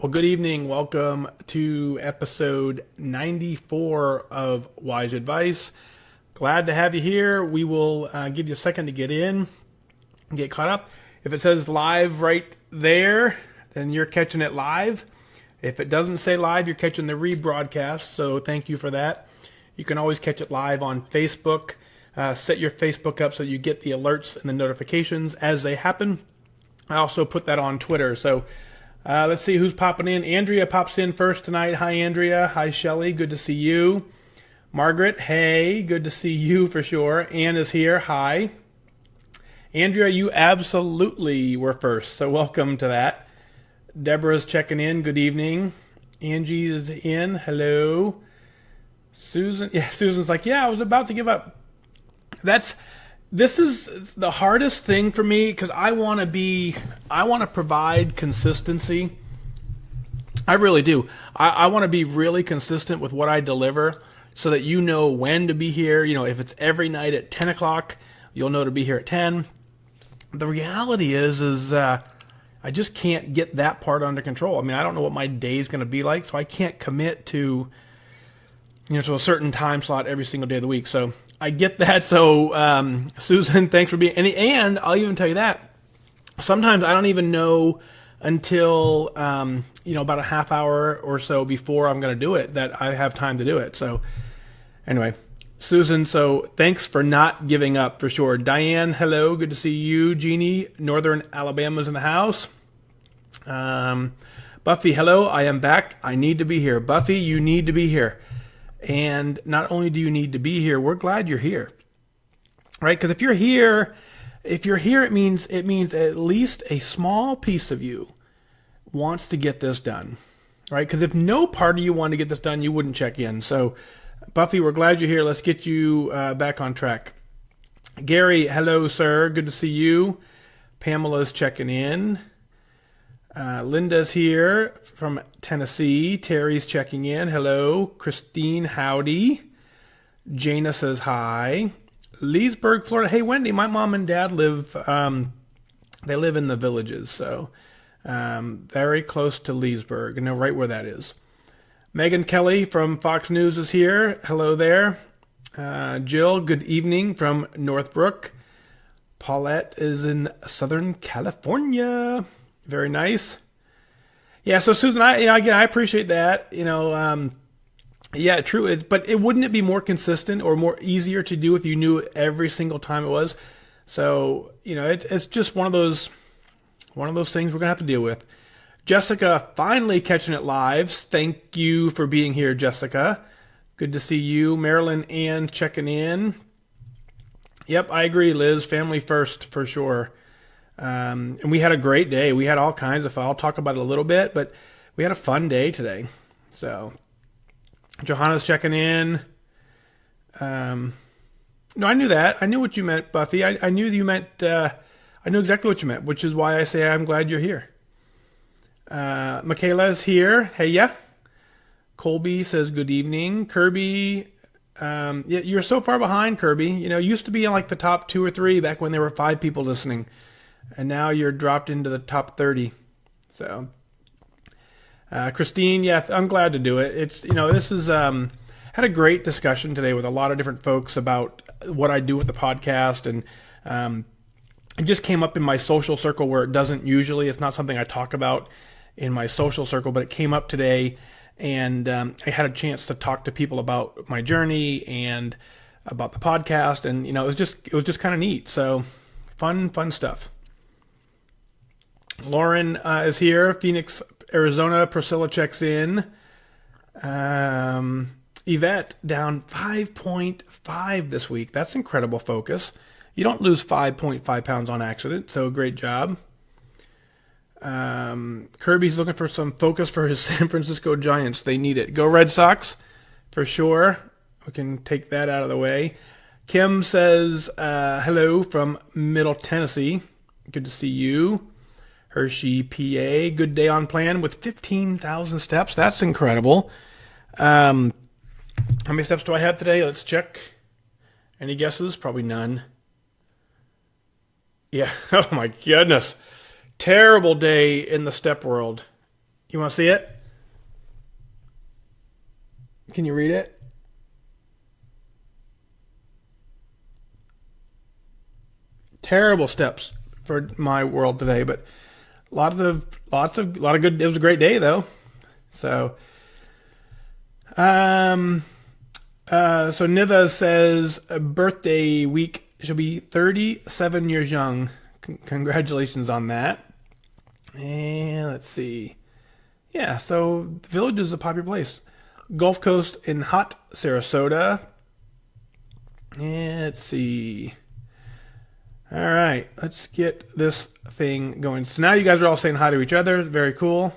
Well, good evening. Welcome to episode 94 of WhysAdvice. Glad to have you here. We will give you a second to get in and get caught up. If it says live right there, then you're catching it live. If it doesn't say live, you're catching the rebroadcast, so thank you for that. You can always catch it live on Facebook. Set your Facebook up so you get the alerts and the notifications as they happen. I also put that on Twitter, so let's see who's popping in. Andrea pops in first tonight. Hi, Andrea. Hi, Shelly. Good to see you. Margaret, hey. Good to see you for sure. Ann is here. Hi. Andrea, you absolutely were first, so welcome to that. Deborah's checking in. Good evening. Angie's in. Hello. Susan's like, I was about to give up. This is the hardest thing for me because I want to provide consistency. I really do. I want to be really consistent with what I deliver so that you know when to be here. You know, if it's every night at 10 o'clock, you'll know to be here at 10. The reality is I just can't get that part under control. I mean, I don't know what my day is going to be like, so I can't commit to a certain time slot every single day of the week. So I get that. So, Susan, thanks for being, and I'll even tell you that sometimes I don't even know until, about a half hour or so before I'm going to do it that I have time to do it. So anyway, Susan, so thanks for not giving up for sure. Diane, hello. Good to see you. Jeannie, Northern Alabama's in the house. Buffy, hello. I am back. I need to be here. Buffy, you need to be here. And not only do you need to be here, we're glad you're here, right? Because if you're here, it means at least a small piece of you wants to get this done, right? Because if no part of you wanted to get this done, you wouldn't check in. So, Buffy, we're glad you're here. Let's get you back on track. Gary, hello, sir. Good to see you. Pamela's checking in. Linda's here from Tennessee. Terry's checking in. Hello. Christine, howdy. Jana says hi. Leesburg, Florida. Hey, Wendy, my mom and dad live, they live in the Villages, so very close to Leesburg. I know right where that is. Megan Kelly from Fox News is here. Hello there. Jill, good evening from Northbrook. Paulette is in Southern California. Very nice. Yeah, so Susan, I appreciate that. True. But wouldn't it be more consistent or more easier to do if you knew every single time it was? So, it's just one of those things we're gonna have to deal with. Jessica, finally catching it live. Thank you for being here, Jessica. Good to see you. Marilyn Ann checking in. Yep, I agree, Liz. Family first for sure. And we had a great day. We had all kinds of fun. I'll talk about it a little bit, but we had a fun day today. So, Johanna's checking in. No, I knew that. I knew what you meant, Buffy. I knew you meant, I knew exactly what you meant, which is why I say I'm glad you're here. Michaela's here. Hey, yeah. Colby says good evening. Kirby, you're so far behind, Kirby. Used to be in like the top 2 or 3 back when there were 5 people listening. And now you're dropped into the top 30. So, Christine, I'm glad to do it. It's, this is, had a great discussion today with a lot of different folks about what I do with the podcast. And it just came up in my social circle where it doesn't usually. It's not something I talk about in my social circle, but it came up today. And I had a chance to talk to people about my journey and about the podcast. And, it was just kind of neat. So, fun stuff. Lauren is here. Phoenix, Arizona. Priscilla checks in. Yvette down 5.5 this week. That's incredible focus. You don't lose 5.5 pounds on accident, so great job. Kirby's looking for some focus for his San Francisco Giants. They need it. Go Red Sox, for sure. We can take that out of the way. Kim says hello from Middle Tennessee. Good to see you. Hershey, PA. Good day on plan with 15,000 steps. That's incredible. How many steps do I have today? Let's check. Any guesses? Probably none. Yeah. Oh my goodness. Terrible day in the step world. You want to see it? Can you read it? Terrible steps for my world today, but a lot of good. It was a great day though. So, so Nitha says birthday week. She'll be 37 years young. Congratulations on that. And let's see. Yeah, so the Village is a popular place. Gulf Coast in hot Sarasota. And let's see. All right, let's get this thing going. So now you guys are all saying hi to each other. Very cool.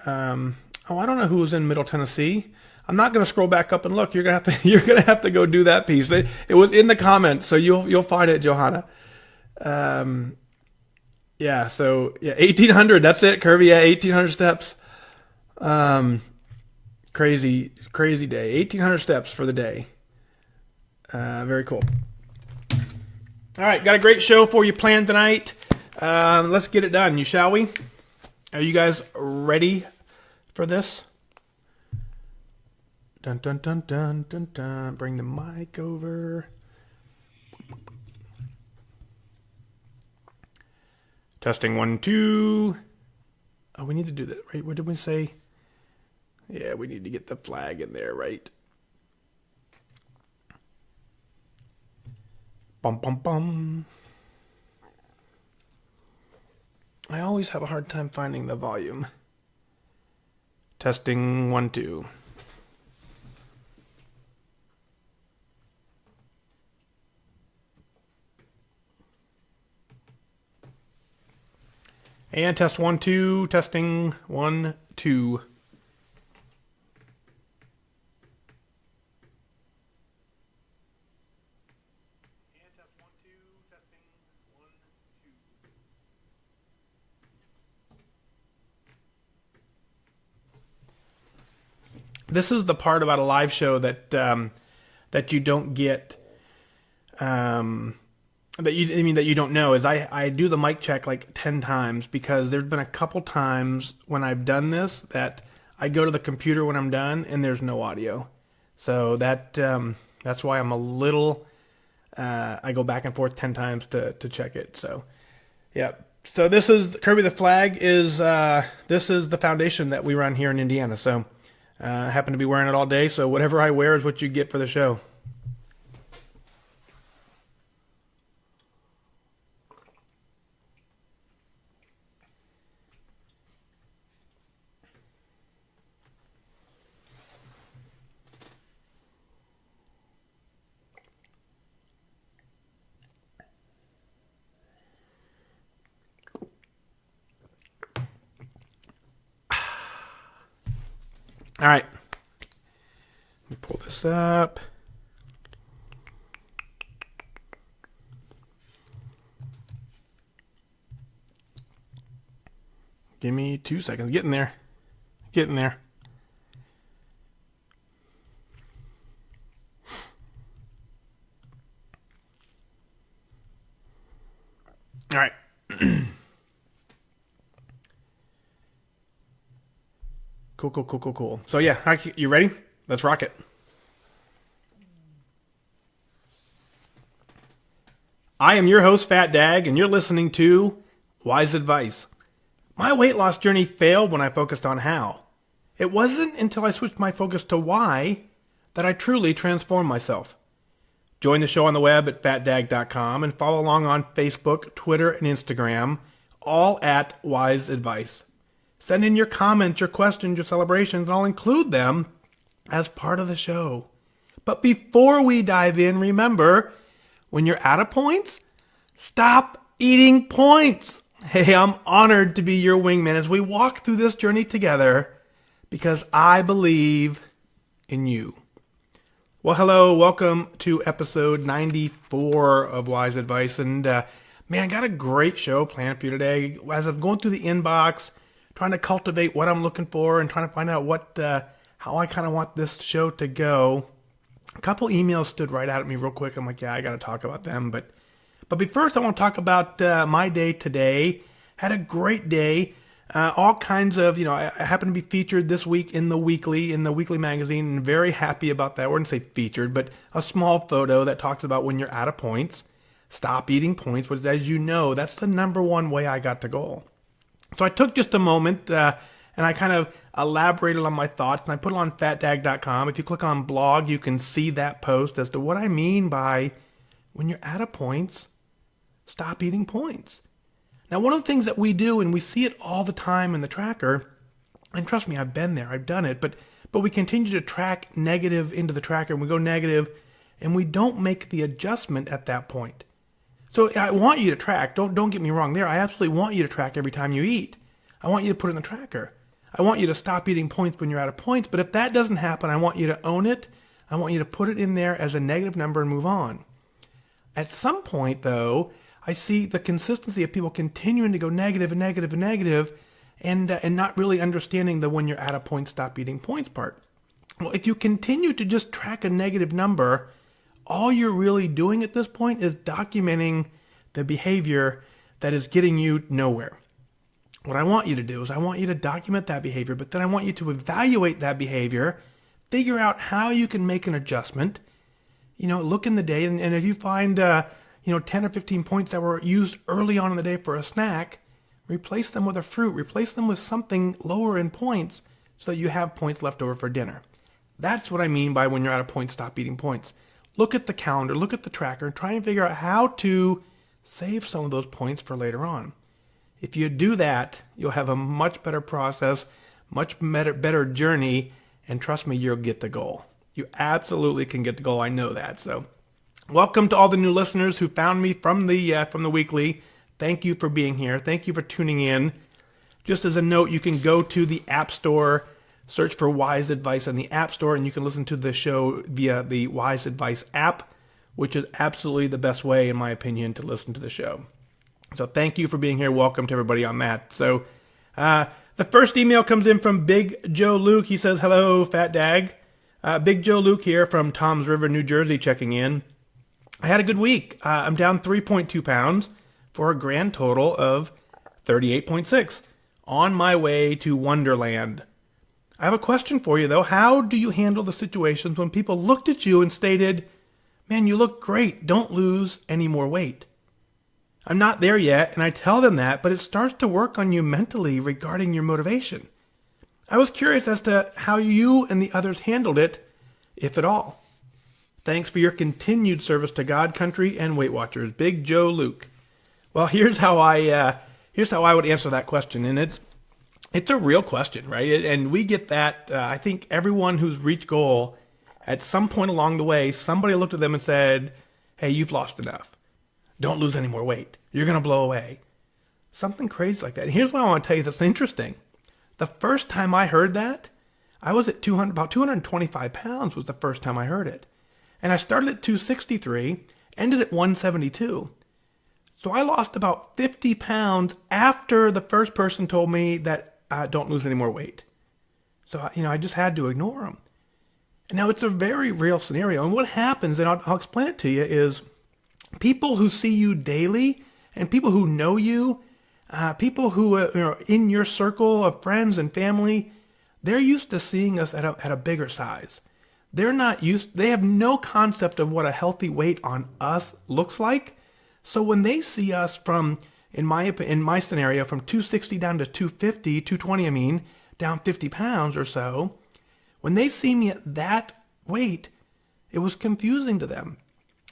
I don't know who was in Middle Tennessee. I'm not going to scroll back up and look. You're gonna have to go do that piece. It was in the comments, so you'll find it, Johanna. Yeah. So yeah, 1,800. That's it, Kirby. Yeah, 1,800 steps. Crazy day. 1,800 steps for the day. Very cool. All right, got a great show for you planned tonight. Let's get it done, shall we? Are you guys ready for this? Dun dun dun dun dun dun. Bring the mic over. Testing 1, 2. Oh, we need to do that, right? What did we say? Yeah, we need to get the flag in there, right? Bum, bum, bum. I always have a hard time finding the volume. Testing 1, 2. And test 1, 2. Testing 1, 2. This is the part about a live show that you don't get, that you don't know, is I do the mic check like 10 times, because there's been a couple times when I've done this that I go to the computer when I'm done and there's no audio. So that's why I'm a little, I go back and forth 10 times to check it. So yeah. So this is Kirby the Flag is this is the foundation that we run here in Indiana. So I happen to be wearing it all day, so whatever I wear is what you get for the show. All right, let me pull this up. Give me 2 seconds. Getting there. All right. Cool. So yeah, you ready? Let's rock it. I am your host, FatDag, and you're listening to WhysAdvice. My weight loss journey failed when I focused on how. It wasn't until I switched my focus to why that I truly transformed myself. Join the show on the web at FatDag.com and follow along on Facebook, Twitter, and Instagram, all at WhysAdvice. Send in your comments, your questions, your celebrations, and I'll include them as part of the show. But before we dive in, remember, when you're out of points, stop eating points. Hey, I'm honored to be your wingman as we walk through this journey together because I believe in you. Well, hello, welcome to episode 94 of WhysAdvice. And man, I got a great show planned for you today. As I'm going through the inbox, trying to cultivate what I'm looking for and trying to find out how I kind of want this show to go. A couple emails stood right out at me real quick. I'm like, yeah, I got to talk about them. But first, I want to talk about my day today. Had a great day. all kinds of, I happen to be featured this week in the weekly magazine, and very happy about that. I wouldn't say featured, but a small photo that talks about when you're out of points, stop eating points, which, as you know, that's the number one way I got to goal. So I took just a moment and I kind of elaborated on my thoughts, and I put it on FatDag.com. If you click on blog, you can see that post as to what I mean by when you're out of points, stop eating points. Now, one of the things that we do, and we see it all the time in the tracker, and trust me, I've been there, I've done it, but we continue to track negative into the tracker, and we go negative, and we don't make the adjustment at that point. So I want you to track. Don't get me wrong there. I absolutely want you to track every time you eat. I want you to put it in the tracker. I want you to stop eating points when you're out of points, but if that doesn't happen, I want you to own it. I want you to put it in there as a negative number and move on. At some point, though, I see the consistency of people continuing to go negative and negative and negative, and not really understanding the when you're out of points, stop eating points part. Well, if you continue to just track a negative number, all you're really doing at this point is documenting the behavior that is getting you nowhere. What I want you to do is I want you to document that behavior, but then I want you to evaluate that behavior, figure out how you can make an adjustment, look in the day, and if you find 10 or 15 points that were used early on in the day for a snack, replace them with a fruit, replace them with something lower in points so that you have points left over for dinner. That's what I mean by when you're out of points, stop eating points. Look at the calendar, look at the tracker, and try and figure out how to save some of those points for later on. If you do that, you'll have a much better process, much better journey, and trust me, you'll get the goal. You absolutely can get the goal. I know that. So, welcome to all the new listeners who found me from the weekly. Thank you for being here. Thank you for tuning in. Just as a note, you can go to the App Store, search for WhysAdvice in the App Store, and you can listen to the show via the WhysAdvice app, which is absolutely the best way, in my opinion, to listen to the show. So thank you for being here. Welcome to everybody on that. So the first email comes in from BigJoeLuke. He says, hello, FatDag. BigJoeLuke here from Toms River, New Jersey, checking in. I had a good week. I'm down 3.2 pounds for a grand total of 38.6 on my way to Wonderland. I have a question for you, though. How do you handle the situations when people looked at you and stated, man, you look great. Don't lose any more weight? I'm not there yet, and I tell them that, but it starts to work on you mentally regarding your motivation. I was curious as to how you and the others handled it, if at all. Thanks for your continued service to God, country, and Weight Watchers. BigJoeLuke. Well, here's how I would answer that question, and it's a real question, right? And we get that. I think everyone who's reached goal, at some point along the way, somebody looked at them and said, hey, you've lost enough. Don't lose any more weight. You're going to blow away. Something crazy like that. And here's what I want to tell you that's interesting. The first time I heard that, I was at about 225 pounds was the first time I heard it. And I started at 263, ended at 172. So I lost about 50 pounds after the first person told me that don't lose any more weight. So, I just had to ignore them. And now it's a very real scenario. And what happens, and I'll explain it to you, is people who see you daily and people who know you, people who are in your circle of friends and family, they're used to seeing us at a bigger size. They have no concept of what a healthy weight on us looks like. So when they see us from, in my scenario, from 260 down to 220, down 50 pounds or so, when they see me at that weight, it was confusing to them.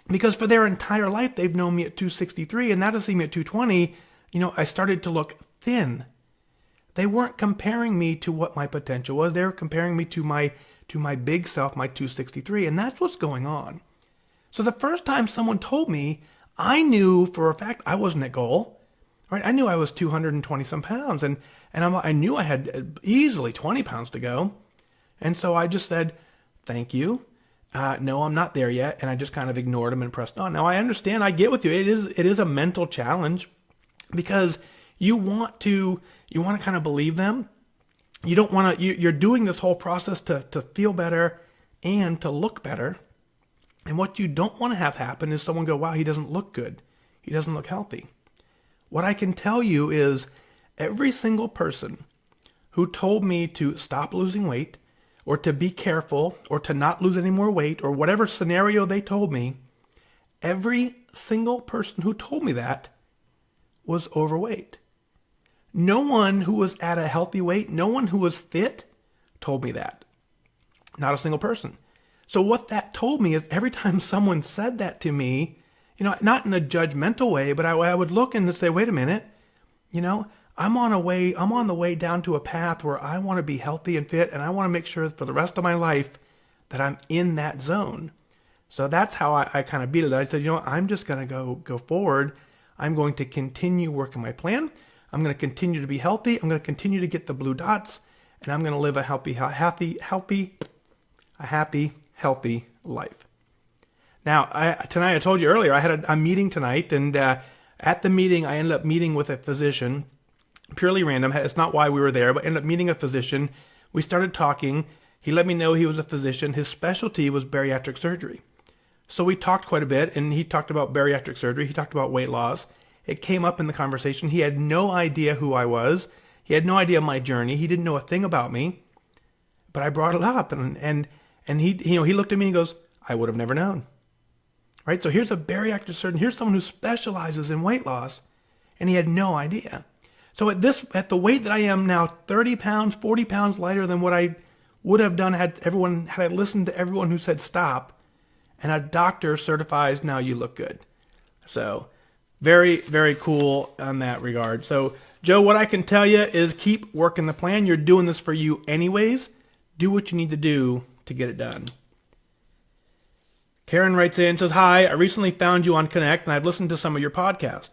Because for their entire life, they've known me at 263, and now to see me at 220, I started to look thin. They weren't comparing me to what my potential was. They were comparing me to my big self, my 263, and that's what's going on. So the first time someone told me, I knew for a fact I wasn't at goal. Right? I knew I was 220 some pounds, and I knew I had easily 20 pounds to go. And so I just said, thank you. No, I'm not there yet. And I just kind of ignored them and pressed on. Now I understand, I get with you. It is a mental challenge because you want to kind of believe them. You don't want to, you're doing this whole process to feel better and to look better. And what you don't want to have happen is someone go, wow, he doesn't look good. He doesn't look healthy. What I can tell you is every single person who told me to stop losing weight or to be careful or to not lose any more weight or whatever scenario they told me, every single person who told me that was overweight. No one who was at a healthy weight, no one who was fit told me that. Not a single person. So what that told me is every time someone said that to me, not in a judgmental way, but I would look and say, wait a minute, I'm on the way down to a path where I want to be healthy and fit, and I want to make sure for the rest of my life that I'm in that zone. So that's how I kind of beat it. I said, I'm just going to go forward. I'm going to continue working my plan. I'm going to continue to be healthy. I'm going to continue to get the blue dots, and I'm going to live a happy, healthy life. Now, tonight, I told you earlier, I had a meeting tonight, and at the meeting, I ended up meeting with a physician, purely random. It's not why we were there, but ended up meeting a physician. We started talking. He let me know he was a physician. His specialty was bariatric surgery. So we talked quite a bit, and he talked about bariatric surgery. He talked about weight loss. It came up in the conversation. He had no idea who I was. He had no idea my journey. He didn't know a thing about me, but I brought it up, and he looked at me and goes, I would have never known. Right? So here's a bariatric surgeon. Here's someone who specializes in weight loss, and he had no idea. So at the weight that I am now, 30 pounds, 40 pounds lighter than what I would have done had I listened to everyone who said stop, and a doctor certifies, now you look good. So very, very cool on that regard. So Joe, what I can tell you is keep working the plan. You're doing this for you anyways. Do what you need to do to get it done. Karen writes in, says, hi, I recently found you on Connect and I've listened to some of your podcast.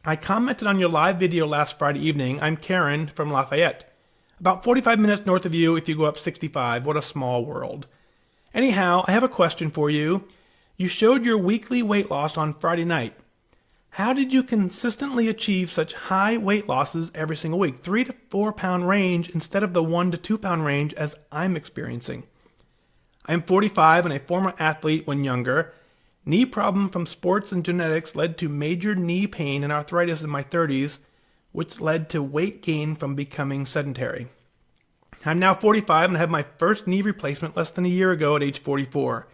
I commented on your live video last Friday evening. I'm Karen from Lafayette. About 45 minutes north of you if you go up 65. What a small world. Anyhow, I have a question for you. You showed your weekly weight loss on Friday night. How did you consistently achieve such high weight losses every single week? 3 to 4 pound range instead of the 1 to 2 pound range as I'm experiencing. I am 45 and a former athlete when younger. Knee problem from sports and genetics led to major knee pain and arthritis in my 30s, which led to weight gain from becoming sedentary. I'm now 45 and have my first knee replacement less than a year ago at age 44.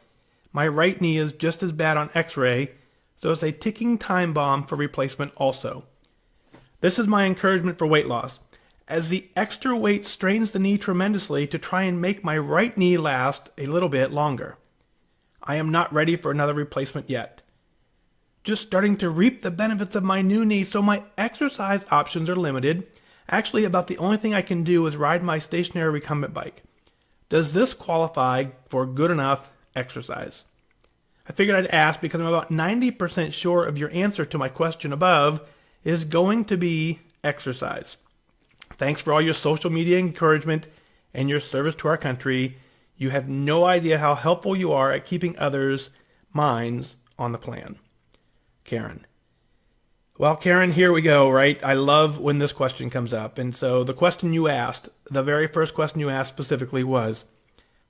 My right knee is just as bad on x-ray, so it's a ticking time bomb for replacement also. This is my encouragement for weight loss, as the extra weight strains the knee tremendously to try and make my right knee last a little bit longer. I am not ready for another replacement yet. Just starting to reap the benefits of my new knee, so my exercise options are limited. Actually, about the only thing I can do is ride my stationary recumbent bike. Does this qualify for good enough exercise? I figured I'd ask because I'm about 90% sure of your answer to my question above is going to be exercise. Thanks for all your social media encouragement and your service to our country. You have no idea how helpful you are at keeping others' minds on the plan. Karen. Well, Karen, here we go, right? I love when this question comes up. And so the question you asked, the very first question you asked specifically was,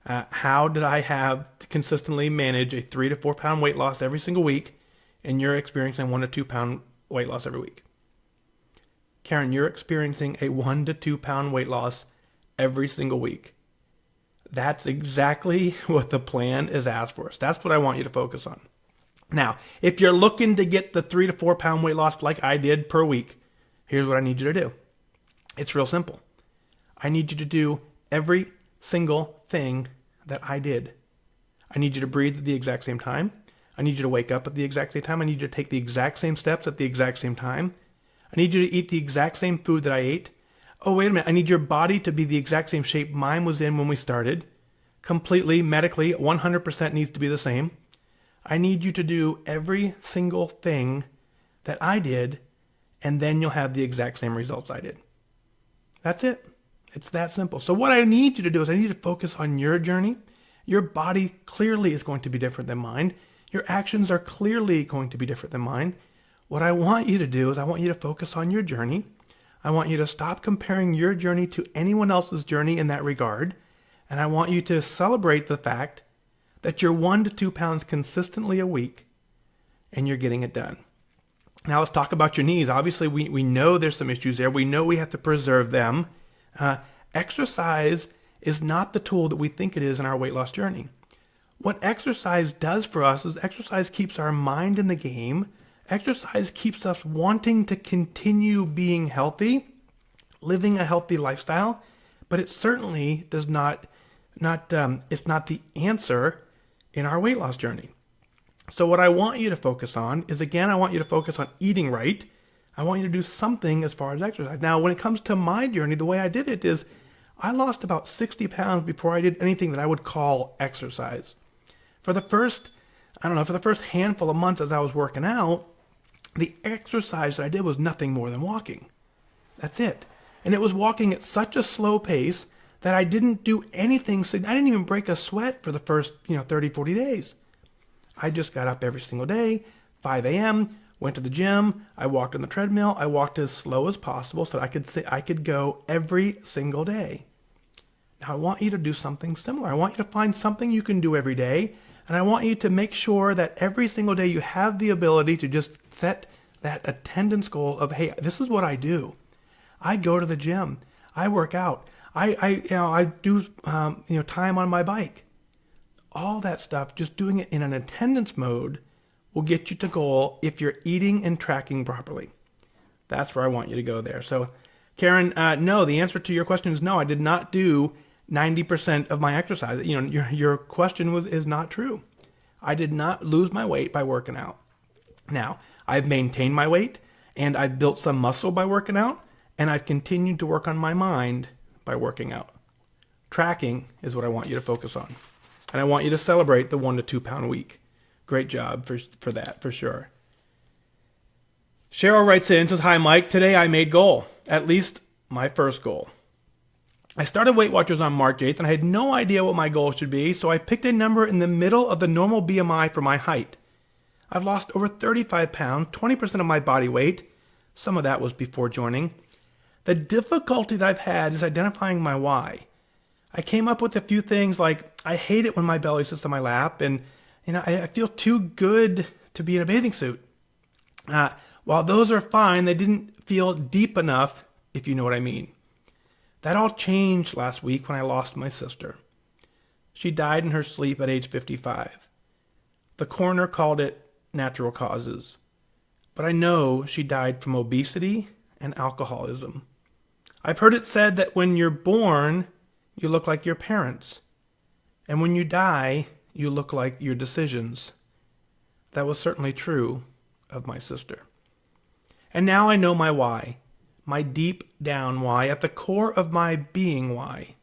how did I have to consistently manage a 3 to 4 pound weight loss every single week, and you're experiencing 1 to 2 pound weight loss every week? Karen, you're experiencing a 1 to 2 pound weight loss every single week. That's exactly what the plan is asked for us. That's what I want you to focus on. Now, if you're looking to get the 3 to 4 pound weight loss like I did per week, here's what I need you to do. It's real simple. I need you to do every single thing that I did. I need you to breathe at the exact same time. I need you to wake up at the exact same time. I need you to take the exact same steps at the exact same time. I need you to eat the exact same food that I ate. Oh, wait a minute. I need your body to be the exact same shape mine was in when we started. Completely, medically, 100% needs to be the same. I need you to do every single thing that I did, and then you'll have the exact same results I did. That's it. It's that simple. So what I need you to do is I need you to focus on your journey. Your body clearly is going to be different than mine. Your actions are clearly going to be different than mine. What I want you to do is I want you to focus on your journey. I want you to stop comparing your journey to anyone else's journey in that regard. And I want you to celebrate the fact that you're 1 to 2 pounds consistently a week and you're getting it done. Now let's talk about your knees. Obviously, we know there's some issues there. We know we have to preserve them. Exercise is not the tool that we think it is in our weight loss journey. What exercise does for us is exercise keeps our mind in the game. Exercise keeps us wanting to continue being healthy, living a healthy lifestyle, but it certainly does it's not the answer in our weight loss journey. So what I want you to focus on is, again, I want you to focus on eating right. I want you to do something as far as exercise. Now, when it comes to my journey, the way I did it is I lost about 60 pounds before I did anything that I would call exercise. For the first handful of months as I was working out, the exercise that I did was nothing more than walking. That's it. And it was walking at such a slow pace that I didn't do anything. I didn't even break a sweat for the first 30, 40 days. I just got up every single day, 5 a.m., went to the gym, I walked on the treadmill, I walked as slow as possible so that I could go every single day. Now I want you to do something similar. I want you to find something you can do every day, and I want you to make sure that every single day you have the ability to just set that attendance goal of, hey, this is what I do. I go to the gym, I work out, I do time on my bike. All that stuff, just doing it in an attendance mode will get you to goal if you're eating and tracking properly. That's where I want you to go there. So, Karen, no, the answer to your question is no. I did not do 90% of my exercise. Your question is not true. I did not lose my weight by working out. Now, I've maintained my weight, and I've built some muscle by working out, and I've continued to work on my mind by working out. Tracking is what I want you to focus on. And I want you to celebrate the 1 to 2 pound week. Great job for that, for sure. Cheryl writes in, says, hi, Mike. Today I made goal, at least my first goal. I started Weight Watchers on March 8th, and I had no idea what my goal should be, so I picked a number in the middle of the normal BMI for my height. I've lost over 35 pounds, 20% of my body weight. Some of that was before joining. The difficulty that I've had is identifying my why. I came up with a few things like, I hate it when my belly sits on my lap, and I feel too good to be in a bathing suit. While those are fine, they didn't feel deep enough, if you know what I mean. That all changed last week when I lost my sister. She died in her sleep at age 55. The coroner called it natural causes, but I know she died from obesity and alcoholism. I've heard it said that when you're born, you look like your parents. And when you die, you look like your decisions. That was certainly true of my sister. And now I know my why, my deep down why, at the core of my being why.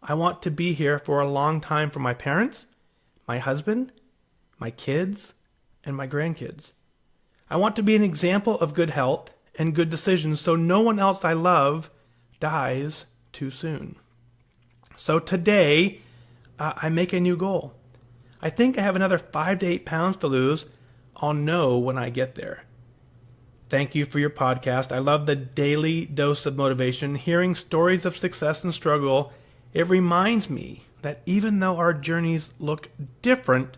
I want to be here for a long time for my parents, my husband, my kids, and my grandkids. I want to be an example of good health and good decisions so no one else I love dies too soon. So today, I make a new goal. I think I have another 5 to 8 pounds to lose. I'll know when I get there. Thank you for your podcast. I love the daily dose of motivation. Hearing stories of success and struggle, it reminds me that even though our journeys look different,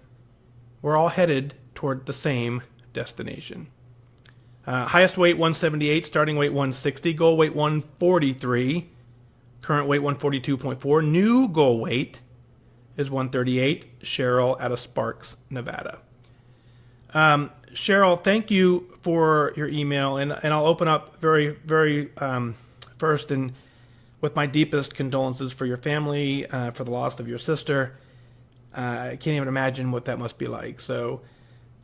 we're all headed toward the same destination. Highest weight 178, starting weight 160, goal weight 143, current weight 142.4. New goal weight is 138. Cheryl out of Sparks, Nevada. Cheryl, thank you for your email, and I'll open up very, very first and with my deepest condolences for your family, for the loss of your sister. I can't even imagine what that must be like. So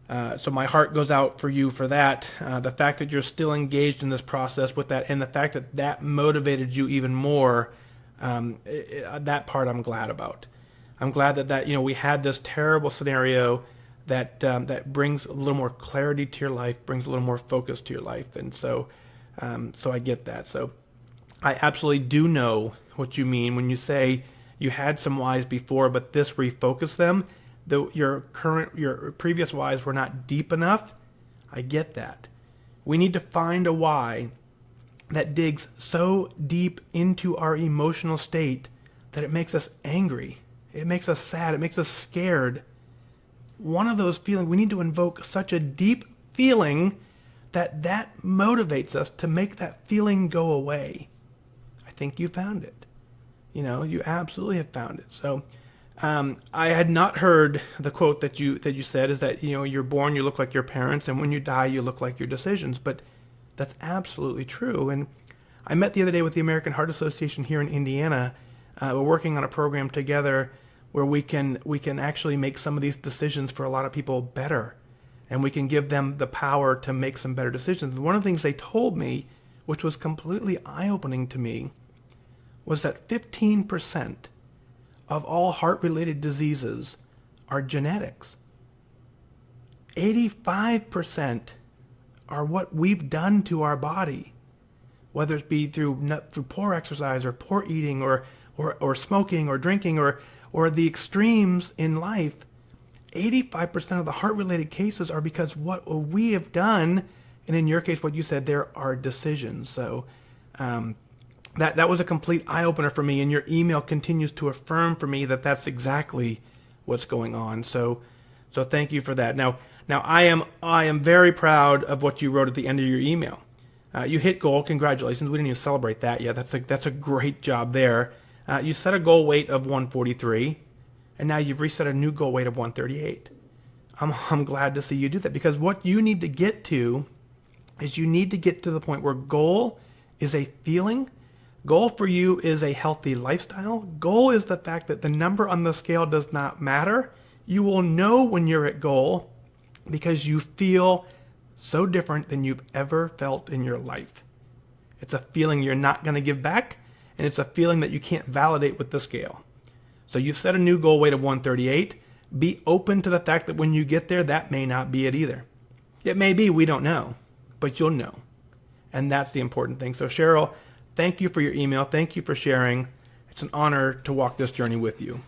my heart goes out for you for that. The fact that you're still engaged in this process with that, and the fact that that motivated you even more, that part I'm glad about. I'm glad that we had this terrible scenario that brings a little more clarity to your life, brings a little more focus to your life, and so I get that. So I absolutely do know what you mean when you say you had some whys before, but this refocused them. Your previous whys were not deep enough. I get that. We need to find a why that digs so deep into our emotional state that it makes us angry. It makes us sad. It makes us scared. One of those feelings, we need to invoke such a deep feeling that motivates us to make that feeling go away. I think you found it. You absolutely have found it. So I had not heard the quote that you said, is that you're born, you look like your parents, and when you die, you look like your decisions. But that's absolutely true. And I met the other day with the American Heart Association here in Indiana. We're working on a program together where we can actually make some of these decisions for a lot of people better, and we can give them the power to make some better decisions. And one of the things they told me, which was completely eye-opening to me, was that 15% of all heart-related diseases are genetics. 85% are what we've done to our body, whether it be through poor exercise or poor eating or smoking or drinking or the extremes in life. 85% of the heart-related cases are because what we have done, and in your case, what you said, there are decisions. So that was a complete eye-opener for me, and your email continues to affirm for me that that's exactly what's going on. So thank you for that. Now I am very proud of what you wrote at the end of your email. You hit goal. Congratulations. We didn't even celebrate that yet. That's a great job there. You set a goal weight of 143, and now you've reset a new goal weight of 138. I'm glad to see you do that, because what you need to get to is you need to get to the point where goal is a feeling. Goal for you is a healthy lifestyle. Goal is the fact that the number on the scale does not matter. You will know when you're at goal because you feel so different than you've ever felt in your life. It's a feeling you're not going to give back, and it's a feeling that you can't validate with the scale. So you've set a new goal weight of 138. Be open to the fact that when you get there, that may not be it either. It may be, we don't know, but you'll know. And that's the important thing. So Cheryl, thank you for your email. Thank you for sharing. It's an honor to walk this journey with you.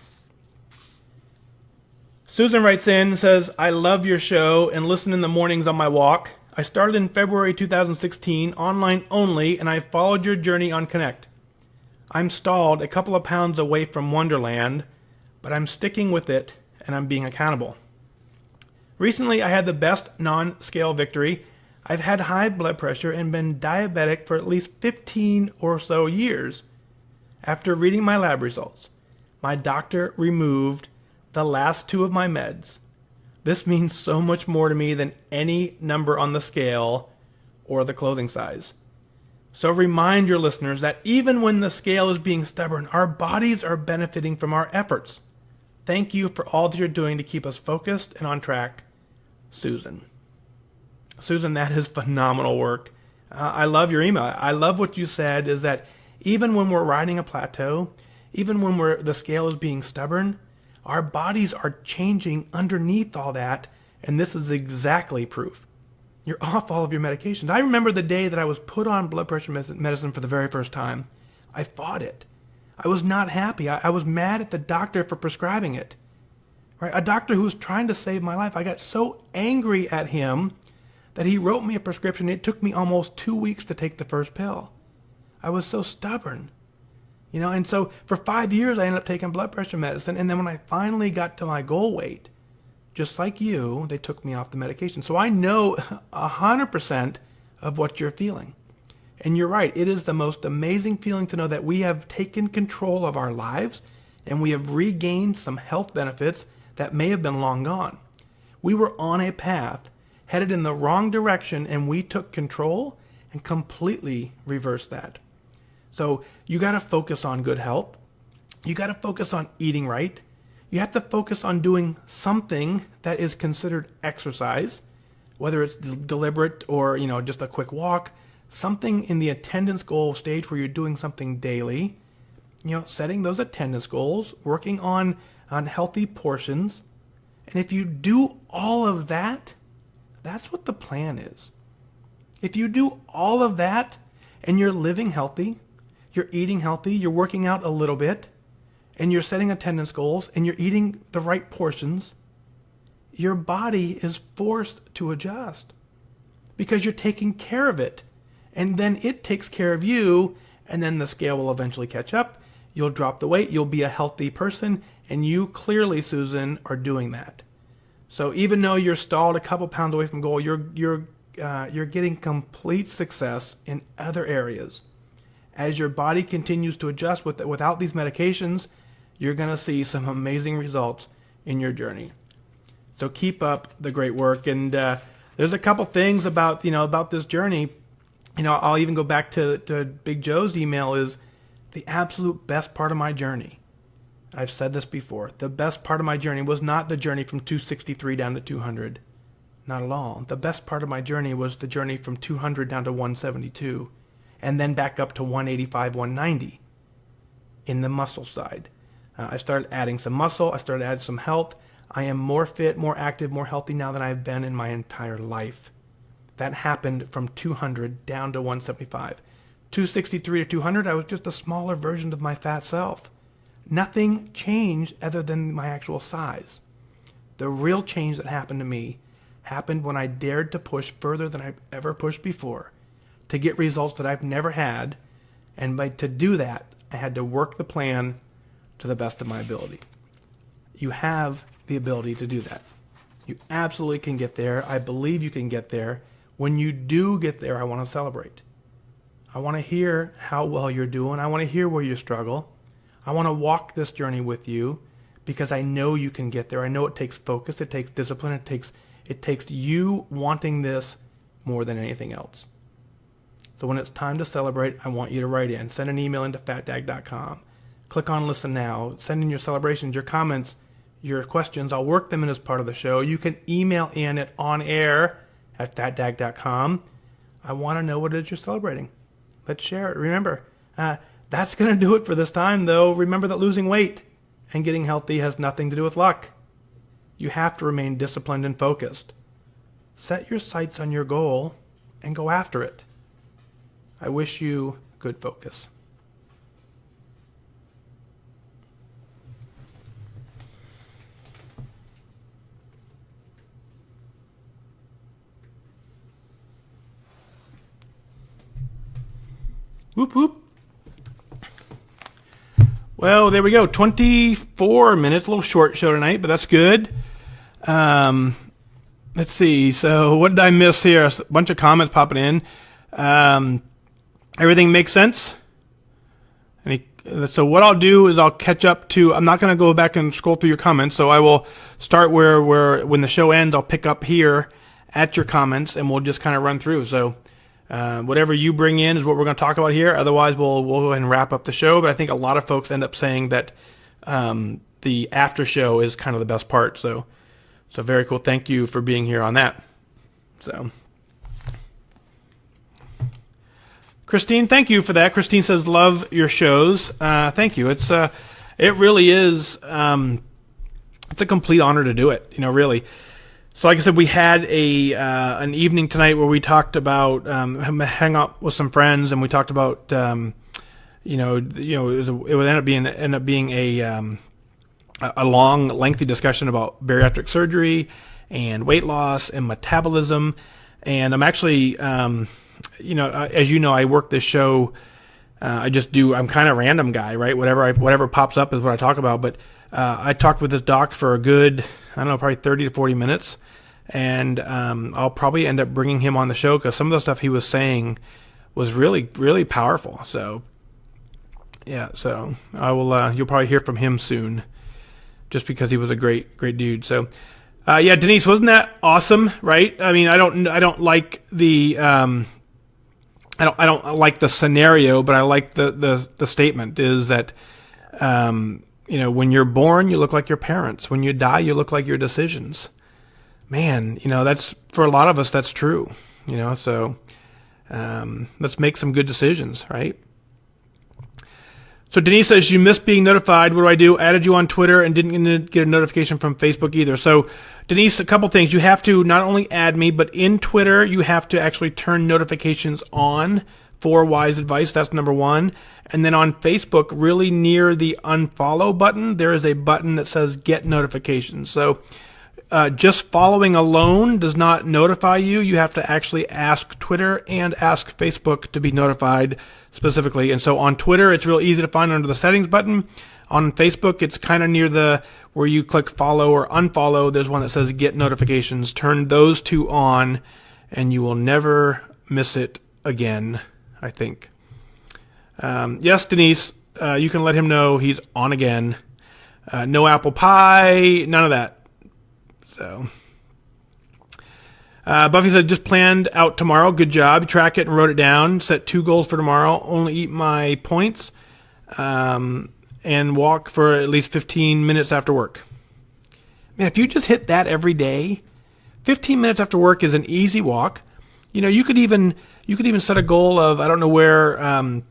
Susan writes in, says, I love your show and listen in the mornings on my walk. I started in February 2016, online only, and I followed your journey on Connect. I'm stalled a couple of pounds away from Wonderland, but I'm sticking with it and I'm being accountable. Recently, I had the best non-scale victory. I've had high blood pressure and been diabetic for at least 15 or so years. After reading my lab results, my doctor removed the last 2 of my meds. This means so much more to me than any number on the scale or the clothing size. So remind your listeners that even when the scale is being stubborn, our bodies are benefiting from our efforts. Thank you for all that you're doing to keep us focused and on track. Susan. Susan, that is phenomenal work. I love your email. I love what you said, is that even when we're riding a plateau, even when the scale is being stubborn, our bodies are changing underneath all that, and this is exactly proof. You're off all of your medications. I remember the day that I was put on blood pressure medicine for the very first time. I fought it. I was not happy. I was mad at the doctor for prescribing it. Right? A doctor who was trying to save my life. I got so angry at him that he wrote me a prescription. It took me almost 2 weeks to take the first pill. I was so stubborn. And so for 5 years I ended up taking blood pressure medicine, and then when I finally got to my goal weight, just like you, they took me off the medication. So I know 100% of what you're feeling. And you're right, it is the most amazing feeling to know that we have taken control of our lives and we have regained some health benefits that may have been long gone. We were on a path headed in the wrong direction, and we took control and completely reversed that. So you got to focus on good health. You got to focus on eating right. You have to focus on doing something that is considered exercise, whether it's deliberate or just a quick walk, something in the attendance goal stage where you're doing something daily, setting those attendance goals, working on healthy portions. And if you do all of that, that's what the plan is. If you do all of that and you're living healthy, you're eating healthy, you're working out a little bit, and you're setting attendance goals, and you're eating the right portions, your body is forced to adjust because you're taking care of it. And then it takes care of you, and then the scale will eventually catch up. You'll drop the weight, you'll be a healthy person, and you clearly, Susan, are doing that. So even though you're stalled a couple pounds away from goal, you're you're getting complete success in other areas. As your body continues to adjust without these medications, you're going to see some amazing results in your journey. So keep up the great work. And there's a couple things about this journey. I'll even go back to Big Joe's email. Is the absolute best part of my journey. I've said this before. The best part of my journey was not the journey from 263 down to 200. Not at all. The best part of my journey was the journey from 200 down to 172. And then back up to 185, 190 in the muscle side. I started adding some muscle. I started adding some health. I am more fit, more active, more healthy now than I've been in my entire life. That happened from 200 down to 175. 263 to 200, I was just a smaller version of my fat self. Nothing changed other than my actual size. The real change that happened to me happened when I dared to push further than I've ever pushed before, to get results that I've never had, and to do that, I had to work the plan to the best of my ability. You have the ability to do that. You absolutely can get there. I believe you can get there. When you do get there, I want to celebrate. I want to hear how well you're doing. I want to hear where you struggle. I want to walk this journey with you because I know you can get there. I know it takes focus. It takes discipline. It takes you wanting this more than anything else. So when it's time to celebrate, I want you to write in. Send an email into fatdag.com. Click on Listen Now. Send in your celebrations, your comments, your questions. I'll work them in as part of the show. You can email in at onair@fatdag.com. I want to know what it is you're celebrating. Let's share it. Remember, that's going to do it for this time, though. Remember that losing weight and getting healthy has nothing to do with luck. You have to remain disciplined and focused. Set your sights on your goal and go after it. I wish you good focus. Whoop, whoop. Well, there we go. 24 minutes. A little short show tonight, but that's good. Let's see. So what did I miss here? A bunch of comments popping in. Everything makes sense? So what I'll do is I'll catch up to, I'm not going to go back and scroll through your comments, so I will start where when the show ends, I'll pick up here at your comments, and we'll just kind of run through. So whatever you bring in is what we're going to talk about here. Otherwise, we'll go ahead and wrap up the show. But I think a lot of folks end up saying that the after show is kind of the best part. So very cool. Thank you for being here on that. So Christine, thank you for that. Christine says, love your shows. Thank you. It really is, it's a complete honor to do it, really. So like I said, we had an evening tonight where we talked about, hang out with some friends, and we talked about, it would end up being a long, lengthy discussion about bariatric surgery and weight loss and metabolism. And I'm actually, as you know, I work this show. I'm kind of random guy, right? Whatever pops up is what I talk about. But I talked with this doc for a good, probably 30 to 40 minutes. And I'll probably end up bringing him on the show because some of the stuff he was saying was really, really powerful. So, yeah, so I will. You'll probably hear from him soon, just because he was a great, great dude. So, yeah, Denise, wasn't that awesome? Right? I mean, I don't like the. I don't like the scenario, but I like the statement is that, when you're born, you look like your parents. When you die, you look like your decisions. Man, that's, for a lot of us, that's true. So let's make some good decisions, right? So Denise says, you missed being notified. What do I do? Added you on Twitter and didn't get a notification from Facebook either. So Denise, a couple things. You have to not only add me, but in Twitter, you have to actually turn notifications on for WhysAdvice. That's number one. And then on Facebook, really near the unfollow button, there is a button that says get notifications. So just following alone does not notify you. You have to actually ask Twitter and ask Facebook to be notified specifically. And so on Twitter, it's real easy to find under the settings button. On Facebook, it's kind of near where you click follow or unfollow. There's one that says get notifications. Turn those two on, and you will never miss it again, I think. Yes, Denise, you can let him know he's on again. No apple pie, none of that. So, Buffy said, just planned out tomorrow. Good job. Track it and wrote it down. Set 2 goals for tomorrow. Only eat my points and walk for at least 15 minutes after work. Man, if you just hit that every day, 15 minutes after work is an easy walk. You could even set a goal of, I don't know where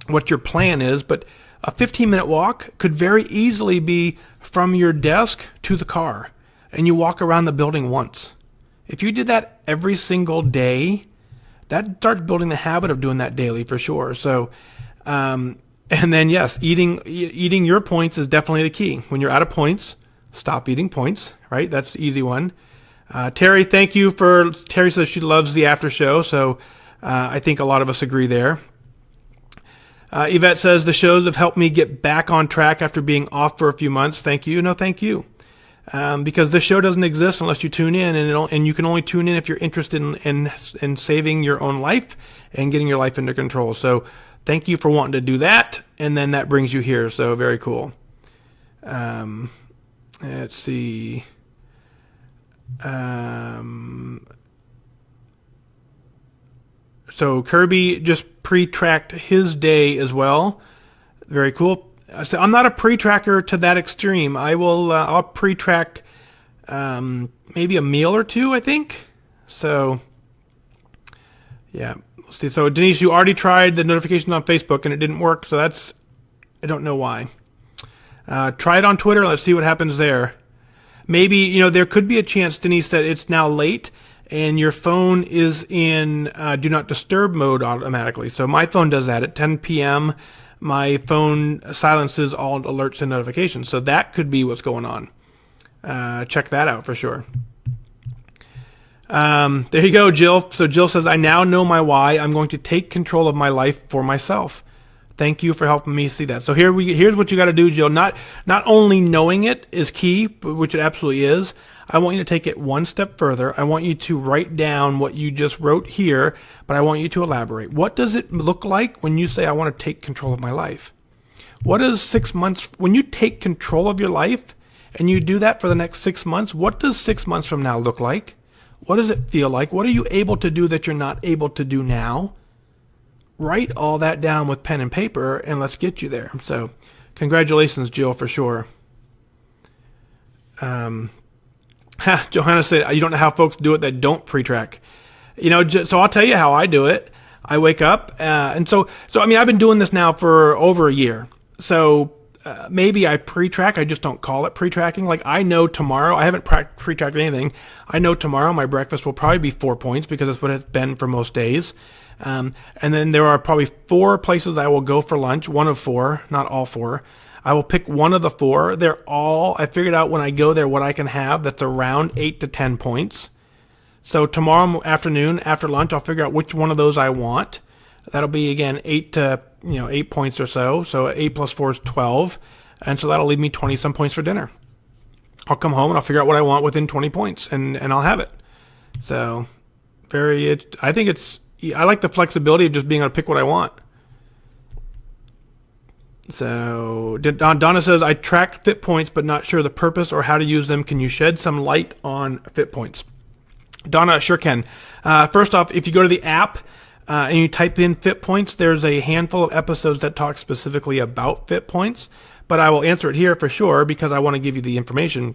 what your plan is, but a 15-minute walk could very easily be from your desk to the car, and you walk around the building once. If you did that every single day, that starts building the habit of doing that daily for sure. So, and then yes, eating your points is definitely the key. When you're out of points, stop eating points, right? That's the easy one. Terry, thank you Terry says she loves the after show. So, I think a lot of us agree there. Yvette says the shows have helped me get back on track after being off for a few months. Thank you. No, thank you. Because this show doesn't exist unless you tune in, and you can only tune in if you're interested in saving your own life and getting your life under control. So thank you for wanting to do that, and then that brings you here. So very cool. Let's see. So Kirby just pre-tracked his day as well. Very cool. So I'm not a pre-tracker to that extreme. I'll pre-track maybe a meal or two, I think. So yeah, we'll see. So Denise, you already tried the notifications on Facebook and it didn't work. So I don't know why. Try it on Twitter. Let's see what happens there. Maybe, there could be a chance, Denise, that it's now late and your phone is in do not disturb mode automatically. So my phone does that at 10 p.m. My phone silences all alerts and notifications. So that could be what's going on. Check that out for sure. There you go, Jill. So Jill says, I now know my why. I'm going to take control of my life for myself. Thank you for helping me see that. So here's what you got to do, Jill. Not only knowing it is key, which it absolutely is. I want you to take it one step further. I want you to write down what you just wrote here, but I want you to elaborate. What does it look like when you say, I want to take control of my life? What is 6 months, when you take control of your life and you do that for the next 6 months, what does 6 months from now look like? What does it feel like? What are you able to do that you're not able to do now? Write all that down with pen and paper, and let's get you there. So congratulations, Jill, for sure. Johanna said, you don't know how folks do it that don't pre-track. So I'll tell you how I do it. I wake up, and so I've been doing this now for over a year. So maybe I pre-track, I just don't call it pre-tracking. Like I know tomorrow, I haven't pre-tracked anything. I know tomorrow my breakfast will probably be 4 points because that's what it's been for most days. And then there are probably 4 places I will go for lunch, one of 4, not all 4. I will pick one of the 4. I figured out when I go there what I can have that's around 8 to 10 points. So tomorrow afternoon after lunch, I'll figure out which one of those I want. That'll be again 8 points or so. So 8 plus 4 is 12. And so that'll leave me 20 some points for dinner. I'll come home and I'll figure out what I want within 20 points and I'll have it. So I like the flexibility of just being able to pick what I want. So Donna says, I track fit points, but not sure the purpose or how to use them. Can you shed some light on fit points? Donna, sure can. First off, if you go to the app and you type in fit points, there's a handful of episodes that talk specifically about fit points, but I will answer it here for sure because I want to give you the information.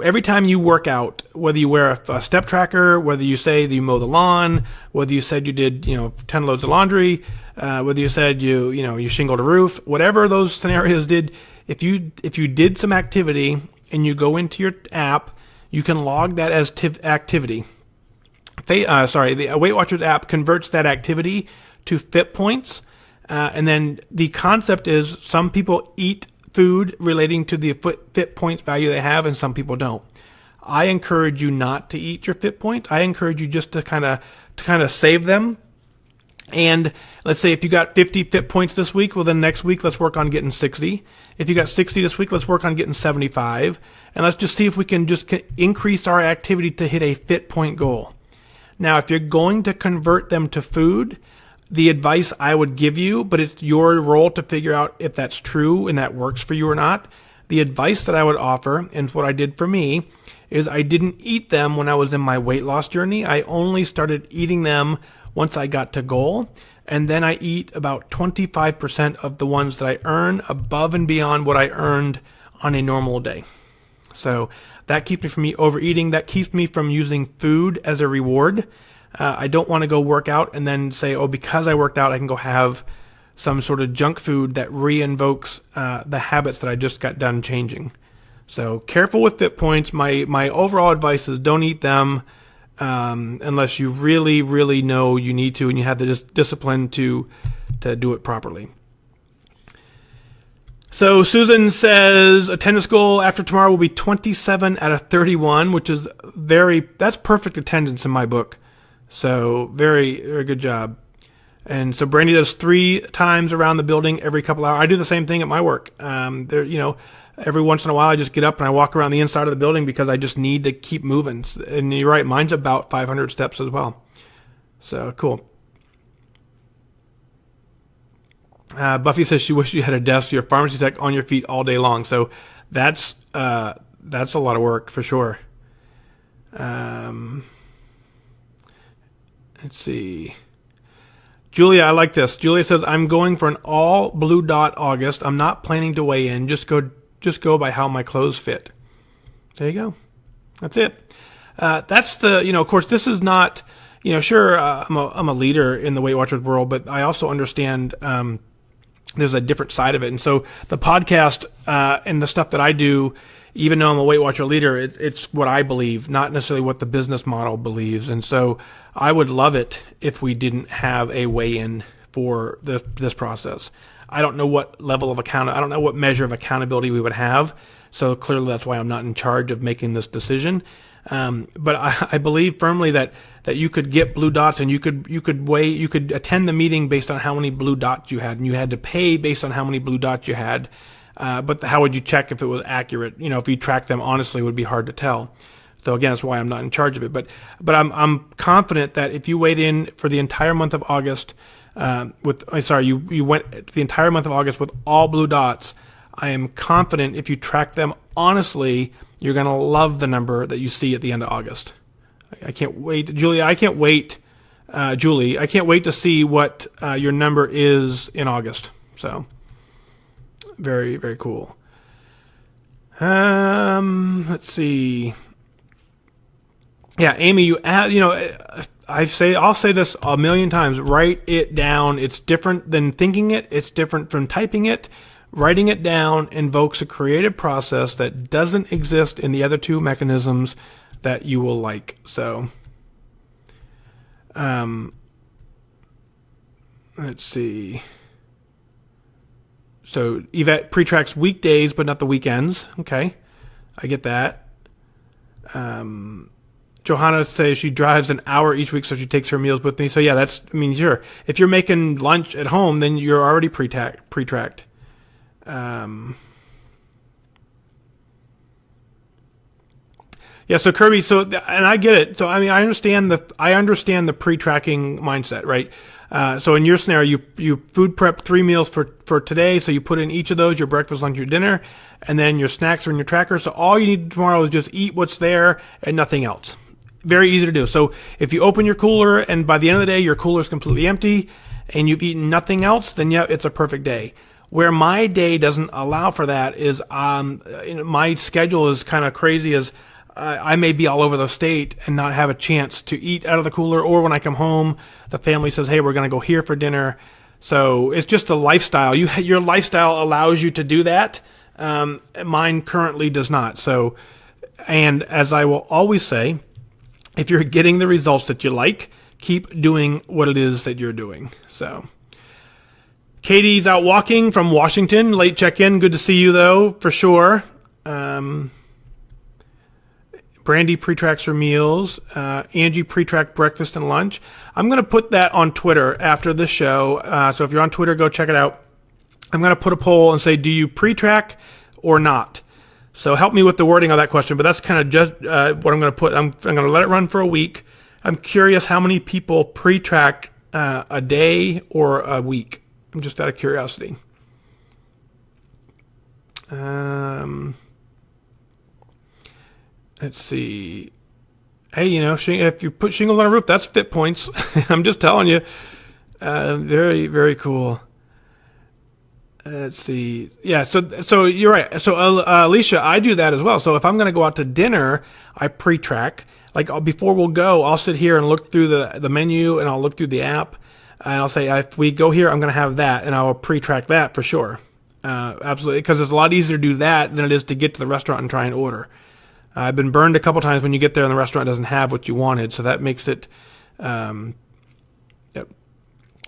Every time you work out, whether you wear a step tracker, whether you say that you mow the lawn, whether you said you did 10 loads of laundry, whether you said you shingled a roof, whatever those scenarios did, if you did some activity and you go into your app, you can log that as activity. The Weight Watchers app converts that activity to fit points, and then the concept is some people eat food relating to the fit points value they have, and some people don't. I encourage you not to eat your fit points. I encourage you just to kind of save them. And let's say if you got 50 fit points this week, well then next week let's work on getting 60. If you got 60 this week, let's work on getting 75. And let's just see if we can just increase our activity to hit a fit point goal. Now, if you're going to convert them to food, the advice I would give you, but it's your role to figure out if that's true and that works for you or not. The advice that I would offer, and what I did for me, is I didn't eat them when I was in my weight loss journey. I only started eating them once I got to goal. And then I eat about 25% of the ones that I earn above and beyond what I earned on a normal day. So that keeps me from overeating. That keeps me from using food as a reward. I don't want to go work out and then say, oh, because I worked out, I can go have some sort of junk food that re-invokes the habits that I just got done changing. So careful with fit points. My overall advice is don't eat them unless you really, really know you need to and you have the discipline to do it properly. So Susan says attendance goal after tomorrow will be 27 out of 31, which is that's perfect attendance in my book. So very, very good job. And so Brandy does 3 times around the building every couple hours. I do the same thing at my work. Every once in a while I just get up and I walk around the inside of the building because I just need to keep moving. And you're right, mine's about 500 steps as well. So cool. Buffy says she wishes you had a desk, your pharmacy tech on your feet all day long. So that's a lot of work for sure. Let's see. Julia, I like this. Julia says, I'm going for an all blue dot August. I'm not planning to weigh in. Just go by how my clothes fit. There you go. That's it. That's of course, this is not, sure, I'm a leader in the Weight Watchers world, but I also understand there's a different side of it. And so the podcast and the stuff that I do, even though I'm a Weight Watcher leader, it's what I believe, not necessarily what the business model believes. And so I would love it if we didn't have a weigh-in for this process. I don't know what level of I don't know what measure of accountability we would have. So clearly that's why I'm not in charge of making this decision. But I believe firmly that you could get blue dots and you could attend the meeting based on how many blue dots you had, and you had to pay based on how many blue dots you had. But how would you check if it was accurate? If you track them honestly, it would be hard to tell. So again, that's why I'm not in charge of it. But I'm confident that if you weighed in for the entire month of August, you went the entire month of August with all blue dots, I am confident if you track them honestly, you're going to love the number that you see at the end of August. I can't wait. Julia, I can't wait. Julie, I can't wait to see what your number is in August. So very, very cool. Let's see. Yeah, Amy, I'll say this a million times. Write it down. It's different than thinking it. It's different from typing it. Writing it down invokes a creative process that doesn't exist in the other 2 mechanisms that you will like. So, let's see. So Yvette pre-tracks weekdays, but not the weekends. Okay, I get that. Johanna says she drives an hour each week, so she takes her meals with me. So yeah, sure. If you're making lunch at home, then you're already pre-tracked. Yeah, so Kirby, and I get it. So I understand the pre-tracking mindset, right? So in your scenario, you food prep 3 meals for today. So you put in each of those, your breakfast, lunch, your dinner, and then your snacks are in your tracker. So all you need tomorrow is just eat what's there and nothing else. Very easy to do. So if you open your cooler and by the end of the day, your cooler is completely empty and you've eaten nothing else, then yeah, it's a perfect day. Where my day doesn't allow for that is my schedule is kind of crazy as I may be all over the state and not have a chance to eat out of the cooler, or when I come home, the family says, hey, we're going to go here for dinner. So it's just a lifestyle. Your lifestyle allows you to do that. Mine currently does not. So, and as I will always say, if you're getting the results that you like, keep doing what it is that you're doing. So Katie's out walking from Washington. Late check-in. Good to see you, though, for sure. Brandy pre-tracks her meals. Angie pre-tracked breakfast and lunch. I'm going to put that on Twitter after the show. So if you're on Twitter, go check it out. I'm going to put a poll and say, do you pre-track or not? So help me with the wording of that question. But that's kind of just what I'm going to put. I'm going to let it run for a week. I'm curious how many people pre-track a day or a week. I'm just out of curiosity. Let's see. Hey, if you put shingles on a roof, that's fit points. I'm just telling you. Very, very cool. Let's see. Yeah, so you're right. So Alicia, I do that as well. So if I'm going to go out to dinner, I pre-track. Like before we'll go, I'll sit here and look through the menu, and I'll look through the app, and I'll say, if we go here, I'm going to have that, and I will pre-track that for sure. Absolutely, because it's a lot easier to do that than it is to get to the restaurant and try and order. I've been burned a couple times when you get there and the restaurant doesn't have what you wanted, so that makes it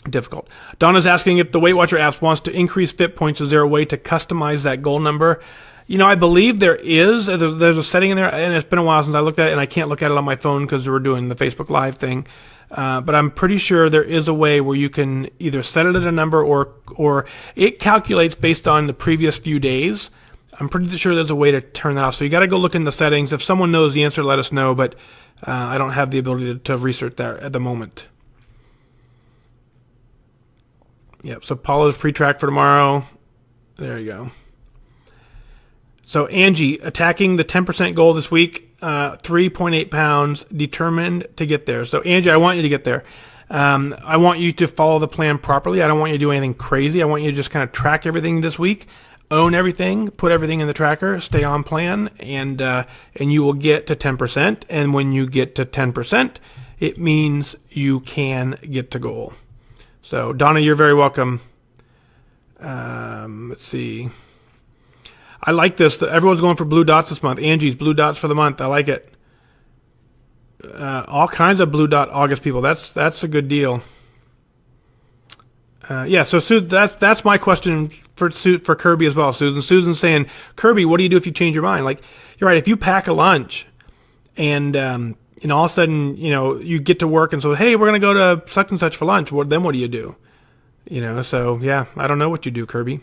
difficult. Donna's asking if the Weight Watcher app wants to increase fit points. Is there a way to customize that goal number? I believe there is. There's a setting in there, and it's been a while since I looked at it, and I can't look at it on my phone because we're doing the Facebook Live thing. But I'm pretty sure there is a way where you can either set it at a number or it calculates based on the previous few days. I'm pretty sure there's a way to turn that off. So you got to go look in the settings. If someone knows the answer, let us know. But I don't have the ability to research that at the moment. Yep. So Paula's pre-track for tomorrow. There you go. So Angie, attacking the 10% goal this week, 3.8 pounds, determined to get there. So Angie, I want you to get there. I want you to follow the plan properly. I don't want you to do anything crazy. I want you to just kind of track everything this week, own everything, put everything in the tracker, stay on plan, and you will get to 10%. And when you get to 10%, it means you can get to goal. So Donna, you're very welcome. Let's see. I like this. Everyone's going for blue dots this month. Angie's blue dots for the month. I like it. All kinds of blue dot August people. That's a good deal. Yeah. So that's my question for Kirby as well. Susan's saying, Kirby, what do you do if you change your mind? Like, you're right. If you pack a lunch and all of a sudden you get to work and so, hey, we're gonna go to such and such for lunch. Then what do you do? So yeah, I don't know what you do, Kirby.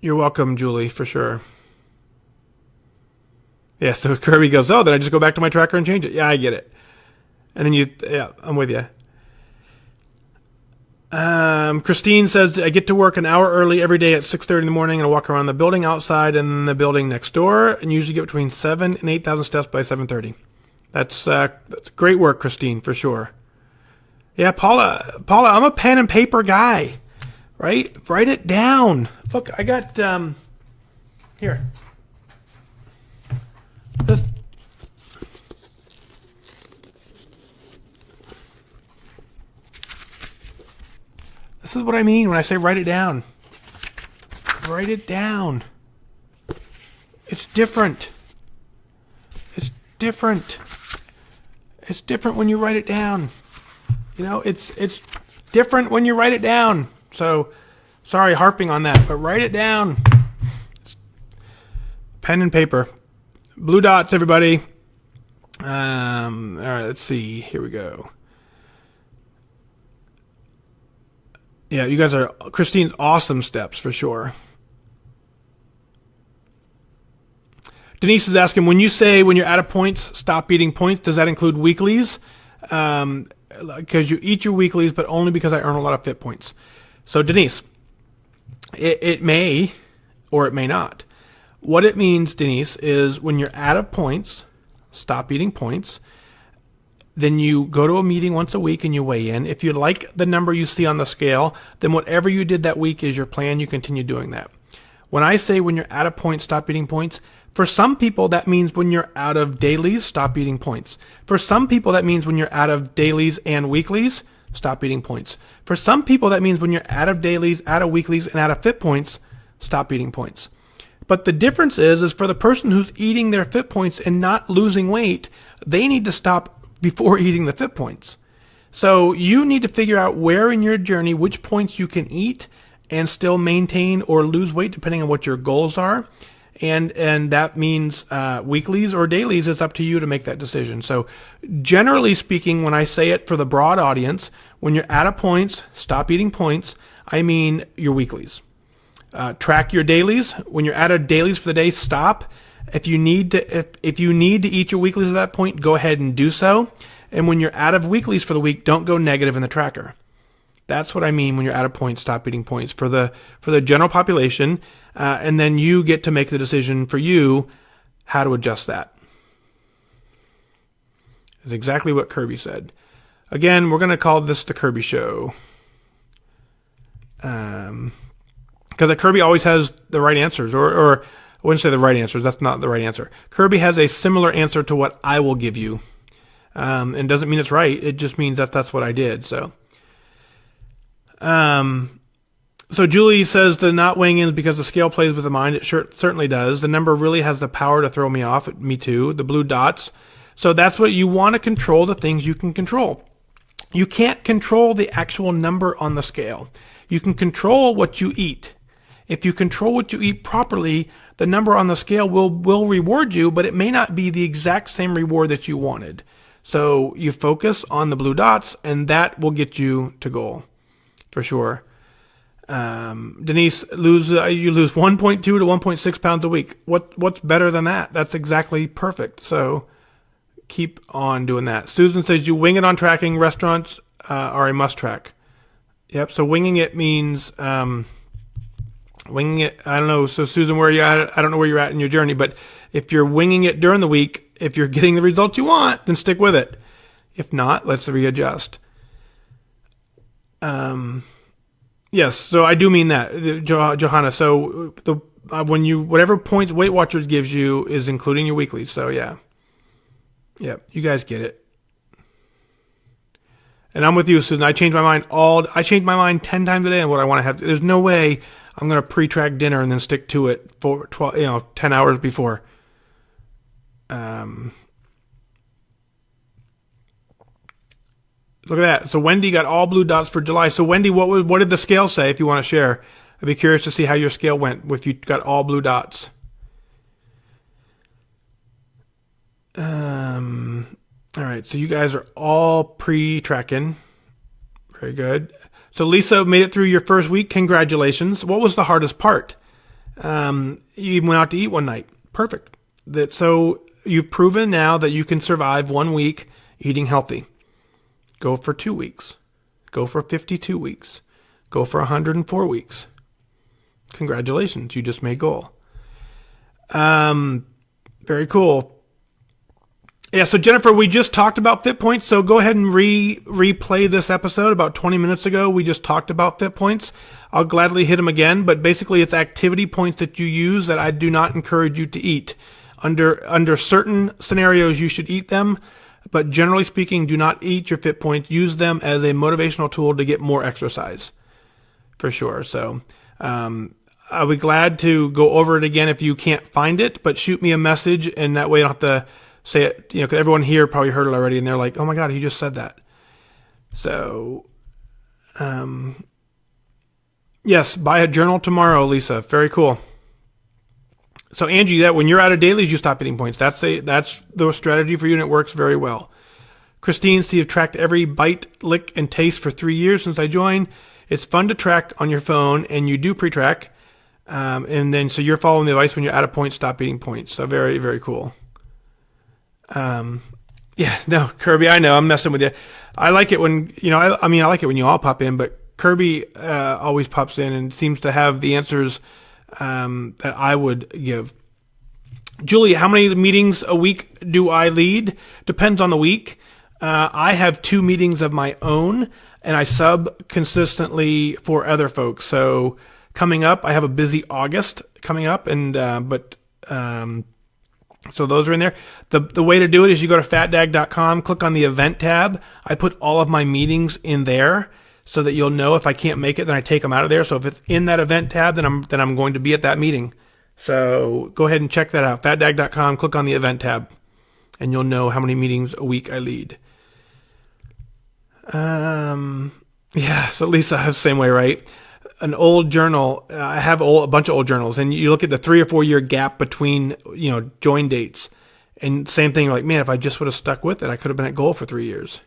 You're welcome, Julie, for sure. Yeah, so Kirby goes, then I just go back to my tracker and change it. Yeah, I get it. And then I'm with you. Christine says, I get to work an hour early every day at 6:30 in the morning, and I walk around the building outside and the building next door, and usually get between 7,000 and 8,000 steps by 7:30. That's great work, Christine, for sure. Yeah, Paula, I'm a pen and paper guy. Right? Write it down. Look, I got, here. This is what I mean when I say write it down. Write it down. It's different. It's different. It's different when you write it down. It's different when you write it down. So, sorry, harping on that, but write it down. Pen and paper. Blue dots, everybody. All right, let's see. Here we go. Yeah, you guys are Christine's awesome steps for sure. Denise is asking, when you say when you're out of points, stop eating points, does that include weeklies? Because you eat your weeklies, but only because I earn a lot of fit points. So Denise, it may or it may not. What it means, Denise, is when you're out of points, stop eating points. Then you go to a meeting once a week and you weigh in. If you like the number you see on the scale, then whatever you did that week is your plan. You continue doing that. When I say when you're out of points, stop eating points, for some people that means when you're out of dailies, stop eating points. For some people that means when you're out of dailies and weeklies, stop eating points. For some people that means when you're out of dailies, out of weeklies, and out of fit points, stop eating points. But the difference is for the person who's eating their fit points and not losing weight, they need to stop before eating the fit points. So you need to figure out where in your journey, which points you can eat and still maintain or lose weight depending on what your goals are. And that means weeklies or dailies. It's up to you to make that decision. So generally speaking, when I say it for the broad audience, when you're out of points, stop eating points, I mean your weeklies. Track your dailies. When you're out of dailies for the day, stop. If you need to eat your weeklies at that point, go ahead and do so. And when you're out of weeklies for the week, don't go negative in the tracker. That's what I mean when you're out of points, stop eating points for the general population. And then you get to make the decision for you how to adjust that. That's exactly what Kirby said. Again, we're going to call this the Kirby Show. Because Kirby always has the right answers, or I wouldn't say the right answers. That's not the right answer. Kirby has a similar answer to what I will give you. And doesn't mean it's right. It just means that's what I did. So Julie says the not weighing in is because the scale plays with the mind. It certainly does. The number really has the power to throw me off. Me too. The blue dots. So that's what you want to control, the things you can control. You can't control the actual number on the scale. You can control what you eat. If you control what you eat properly, the number on the scale will reward you, but it may not be the exact same reward that you wanted. So you focus on the blue dots, and that will get you to goal, for sure. Denise, you lose 1.2 to 1.6 pounds a week. What's better than that? That's exactly perfect. So keep on doing that. Susan says you wing it on tracking. Restaurants are a must track. Yep. So winging it means winging it. I don't know. So Susan, where are you at? I don't know where you're at in your journey, but if you're winging it during the week, if you're getting the results you want, then stick with it. If not, let's readjust. Yes. So I do mean that, Johanna. So whatever points Weight Watchers gives you is including your weekly. So yeah. Yep, you guys get it. And I'm with you, Susan. I change my mind 10 times a day on what I want to have. There's no way I'm going to pre-track dinner and then stick to it for 10 hours before. Look at that. So Wendy got all blue dots for July. So Wendy, what did the scale say? If you want to share, I'd be curious to see how your scale went if you got all blue dots. All right, so you guys are all pre-tracking. Very good. So Lisa made it through your first week. Congratulations. What was the hardest part? You even went out to eat one night. Perfect. So you've proven now that you can survive 1 week eating healthy. Go for 2 weeks. Go for 52 weeks. Go for 104 weeks. Congratulations. You just made goal. Very cool. Yeah, so Jennifer, we just talked about fit points, so go ahead and replay this episode about 20 minutes ago. We just talked about fit points. I'll gladly hit them again, but basically it's activity points that you use that I do not encourage you to eat. Under certain scenarios, you should eat them, but generally speaking, do not eat your fit points. Use them as a motivational tool to get more exercise, for sure. So I'll be glad to go over it again if you can't find it, but shoot me a message, and that way I don't have to say it, because everyone here probably heard it already, and they're like, oh my God, he just said that. So, yes, buy a journal tomorrow, Lisa. Very cool. So Angie, that when you're out of dailies, you stop eating points. That's the strategy for you, and it works very well. Christine, so you've tracked every bite, lick, and taste for 3 years since I joined. It's fun to track on your phone, and you do pre-track. And then, so you're following the advice when you're out of points, stop eating points. So very, very cool. Yeah, no, Kirby, I know I'm messing with you. I like it when, I like it when you all pop in, but Kirby, always pops in and seems to have the answers, that I would give. Julie, how many meetings a week do I lead? Depends on the week. I have 2 meetings of my own, and I sub consistently for other folks. So coming up, I have a busy August coming up, and, so those are in there. The way to do it is you go to FatDag.com, click on the event tab. I put all of my meetings in there so that you'll know if I can't make it, then I take them out of there. So if it's in that event tab, then I'm going to be at that meeting. So go ahead and check that out. FatDag.com, click on the event tab, and you'll know how many meetings a week I lead. Yeah, so Lisa, I have the same way, right? An old journal, I have a bunch of old journals, and you look at the 3 or 4 year gap between, join dates, and same thing, you're like, man, if I just would have stuck with it, I could have been at goal for 3 years.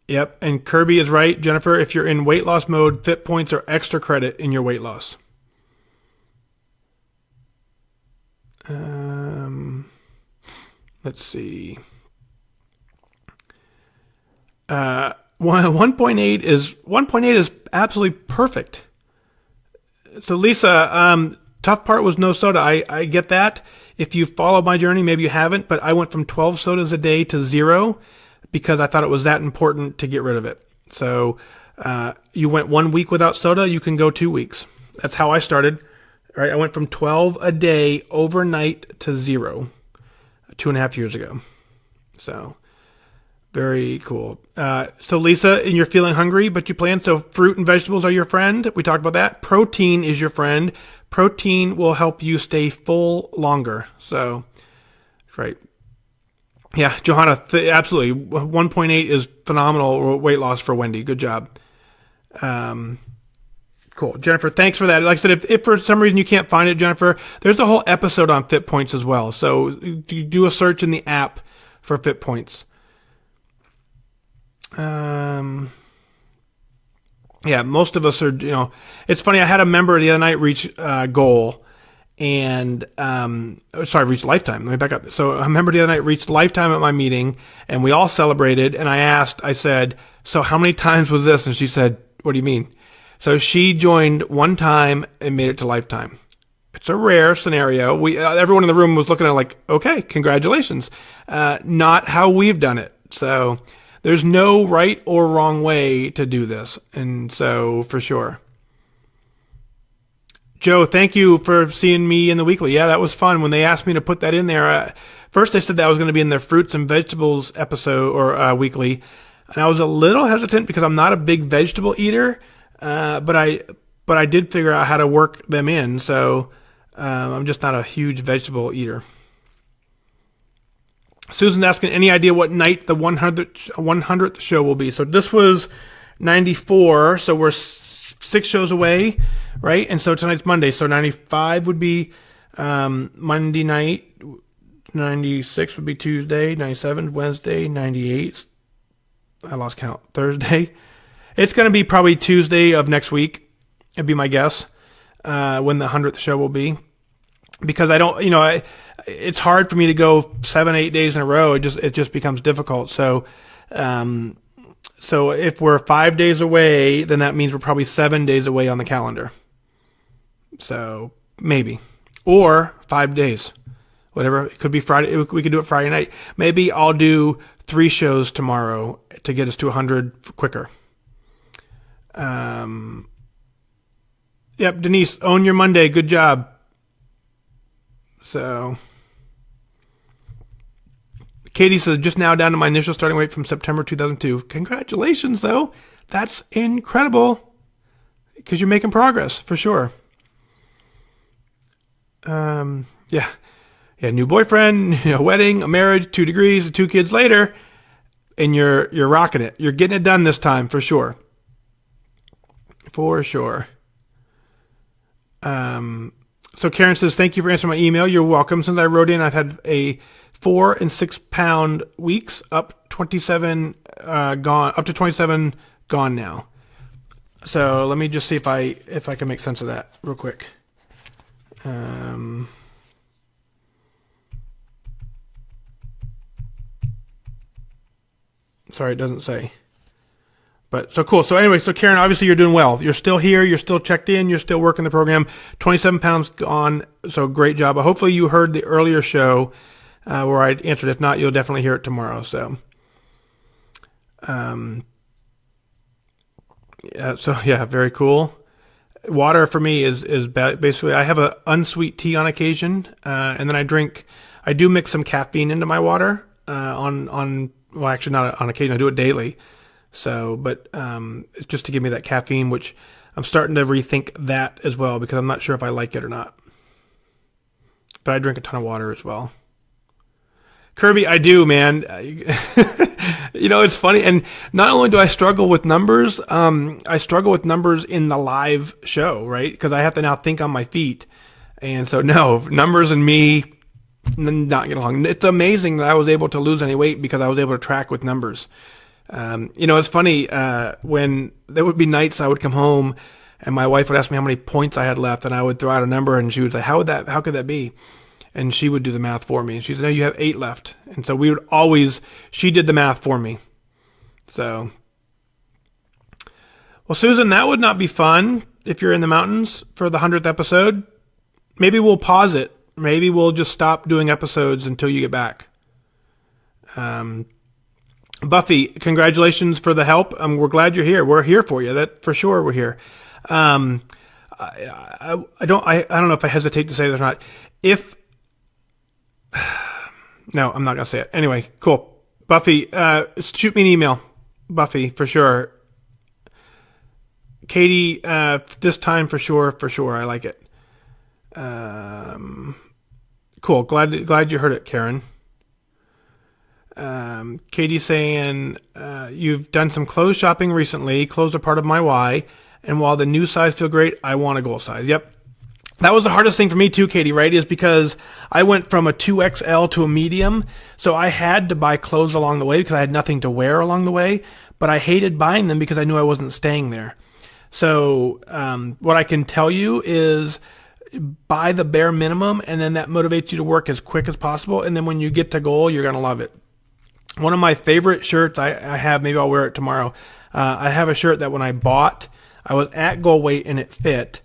Yep, and Kirby is right, Jennifer, if you're in weight loss mode, fit points are extra credit in your weight loss. Let's see. 1.8 is absolutely perfect. So Lisa, tough part was no soda. I get that. If you followed my journey, maybe you haven't, but I went from 12 sodas a day to 0 because I thought it was that important to get rid of it. So you went 1 week without soda, you can go 2 weeks. That's how I started. Right? I went from 12 a day overnight to 0 2.5 years ago. So very cool. So Lisa, and you're feeling hungry, but you plan. So fruit and vegetables are your friend. We talked about that. Protein is your friend. Protein will help you stay full longer. So, right. Yeah, Johanna, absolutely. 1.8 is phenomenal weight loss for Wendy. Good job. Cool. Jennifer, thanks for that. Like I said, if for some reason you can't find it, Jennifer, there's a whole episode on Fit Points as well. So you do a search in the app for Fit Points. Yeah, most of us are, it's funny. I had a member the other night reach goal and, reach lifetime. Let me back up. So a member the other night reached lifetime at my meeting and we all celebrated. And I said, so how many times was this? And she said, what do you mean? So she joined one time and made it to lifetime. It's a rare scenario. Everyone in the room was looking at it like, okay, congratulations. Not how we've done it. So there's no right or wrong way to do this. And so for sure. Joe, thank you for seeing me in the weekly. Yeah, that was fun. When they asked me to put that in there, first they said that was going to be in their fruits and vegetables episode or weekly. And I was a little hesitant because I'm not a big vegetable eater. But I did figure out how to work them in. So I'm just not a huge vegetable eater. Susan's asking, any idea what night the 100th show will be? So this was 94, so we're 6 shows away, right? And so tonight's Monday, so 95 would be Monday night, 96 would be Tuesday, 97 Wednesday, 98, I lost count, Thursday. It's going to be probably Tuesday of next week, it'd be my guess, when the 100th show will be. Because I don't, it's hard for me to go 7-8 days in a row. It just becomes difficult. So if we're 5 days away, then that means we're probably 7 days away on the calendar. So maybe, or 5 days, whatever. It could be Friday. We could do it Friday night. Maybe I'll do 3 shows tomorrow to get us to 100 quicker. Yep, Denise, own your Monday. Good job. So, Katie says, just now down to my initial starting weight from September 2002. Congratulations, though. That's incredible because you're making progress for sure. Yeah, new boyfriend, wedding, a marriage, 2 degrees, 2 kids later, and you're rocking it. You're getting it done this time for sure. For sure. So Karen says, thank you for answering my email. You're welcome. Since I wrote in, I've had a 4 and 6 pound weeks, up 27 gone, up to 27 gone now. So let me just see if I can make sense of that real quick. Sorry, it doesn't say. But so cool. So anyway, so Karen, obviously you're doing well. You're still here. You're still checked in. You're still working the program. 27 pounds gone. So great job. Hopefully you heard the earlier show where I answered. If not, you'll definitely hear it tomorrow. So, yeah, very cool. Water for me is basically, I have a unsweet tea on occasion. And then I do mix some caffeine into my water, well, actually not on occasion. I do it daily. So, but it's just to give me that caffeine, which I'm starting to rethink that as well because I'm not sure if I like it or not. But I drink a ton of water as well. Kirby, I do, man. It's funny. And not only do I struggle with numbers, I struggle with numbers in the live show, right? Because I have to now think on my feet. And so, no, numbers and me not get along. It's amazing that I was able to lose any weight because I was able to track with numbers. It's funny, when there would be nights I would come home and my wife would ask me how many points I had left and I would throw out a number and she would say, how could that be? and she would do the math for me. And she said, no, you have 8 left. And so she did the math for me. So, well, Susan, that would not be fun if you're in the mountains for the 100th episode. Maybe we'll pause it. Maybe we'll just stop doing episodes until you get back. Buffy, congratulations for the help. We're glad you're here. We're here for you. That for sure we're here. I don't know if I hesitate to say this or not. No, I'm not going to say it. Anyway, cool. Buffy, shoot me an email. Buffy, for sure. Katie, this time for sure. I like it. Cool. Glad you heard it, Karen. Katie's saying, you've done some clothes shopping recently. Clothes are part of my why. And while the new size feel great, I want a goal size. Yep. That was the hardest thing for me too, Katie, right? Is because I went from a 2XL to a medium. So I had to buy clothes along the way because I had nothing to wear along the way. But I hated buying them because I knew I wasn't staying there. So what I can tell you is buy the bare minimum, and then that motivates you to work as quick as possible. And then when you get to goal, you're going to love it. One of my favorite shirts I have, maybe I'll wear it tomorrow. I have a shirt that when I bought, I was at goal weight and it fit.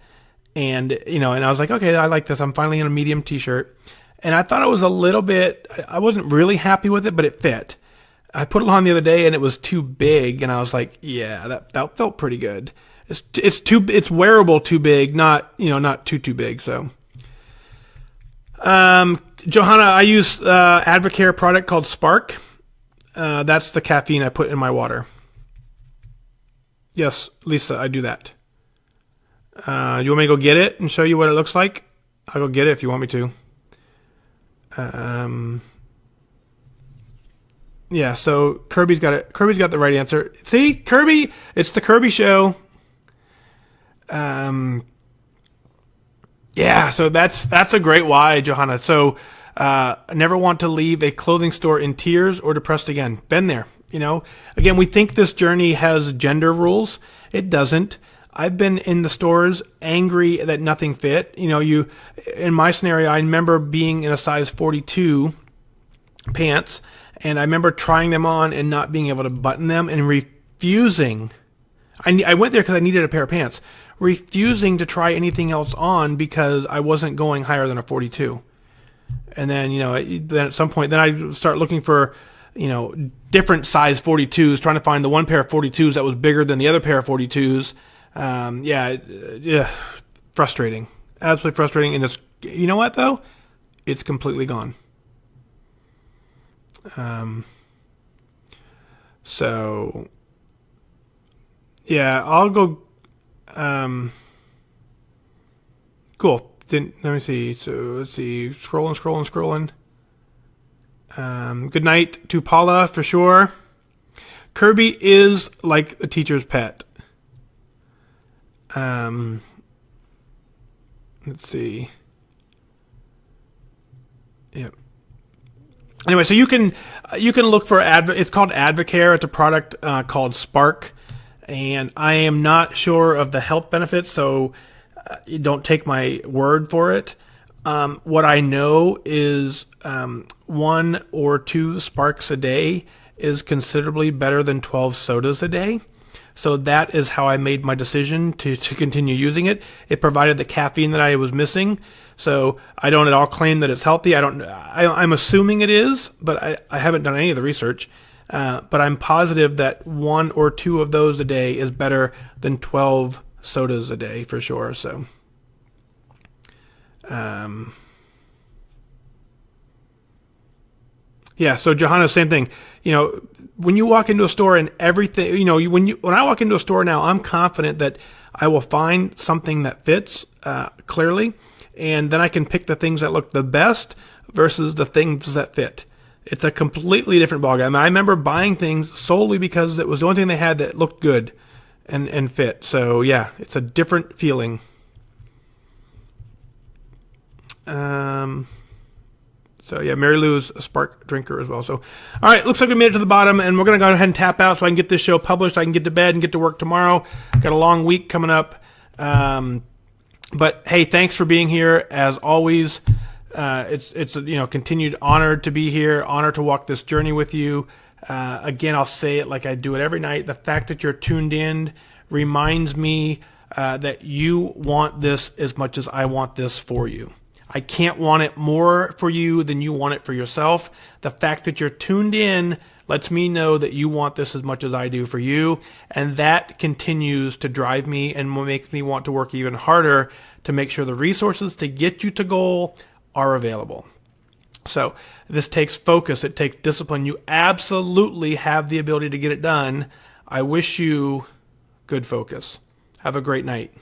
And I was like, okay, I like this. I'm finally in a medium t-shirt. And I thought it was a little bit, I wasn't really happy with it, but it fit. I put it on the other day and it was too big. And I was like, yeah, that felt pretty good. It's wearable too big, not too big. So, Johanna, I use, Advocare product called Spark. That's the caffeine I put in my water. Yes, Lisa, I do that. You want me to go get it and show you what it looks like? I'll go get it if you want me to. Yeah, so Kirby's got it. Kirby's got the right answer. See, Kirby, it's the Kirby show. Yeah, so that's a great why, Johanna. So, never want to leave a clothing store in tears or depressed again. Been there, Again, we think this journey has gender rules. It doesn't. I've been in the stores angry that nothing fit. In my scenario, I remember being in a size 42 pants, and I remember trying them on and not being able to button them and refusing. I went there because I needed a pair of pants, refusing to try anything else on because I wasn't going higher than a 42. And then, then at some point, then I start looking for, different size 42s, trying to find the one pair of 42s that was bigger than the other pair of 42s. Frustrating, absolutely frustrating. And it's, you know what though? It's completely gone. So yeah, I'll go, cool. Let me see. So let's see, scrolling. Good night to Paula for sure. Kirby is like a teacher's pet. Let's see. Yep. Anyway, so you can look for it's called Advocare. It's a product called Spark, and I am not sure of the health benefits, so you don't take my word for it. What I know is 1 or 2 Sparks a day is considerably better than 12 sodas a day. So that is how I made my decision to continue using it. It provided the caffeine that I was missing. So I don't at all claim that it's healthy. I'm assuming it is, but I haven't done any of the research. But I'm positive that 1 or 2 of those a day is better than 12 sodas a day for sure. So, yeah. So Johanna, same thing. When you walk into a store and everything, when I walk into a store now, I'm confident that I will find something that fits clearly, and then I can pick the things that look the best versus the things that fit. It's a completely different ballgame. I remember buying things solely because it was the only thing they had that looked good and fit. So yeah, it's a different feeling. So yeah, Mary Lou's a Spark drinker as well. So, all right, looks like we made it to the bottom, and we're going to go ahead and tap out so I can get this show published. I can get to bed and get to work tomorrow. Got a long week coming up. But hey, thanks for being here as always. It's continued honor to be here, honor to walk this journey with you. Again, I'll say it like I do it every night. The fact that you're tuned in reminds me that you want this as much as I want this for you. I can't want it more for you than you want it for yourself. The fact that you're tuned in lets me know that you want this as much as I do for you, and that continues to drive me and makes me want to work even harder to make sure the resources to get you to goal are available. So this takes focus. It takes discipline. You absolutely have the ability to get it done. I wish you good focus. Have a great night.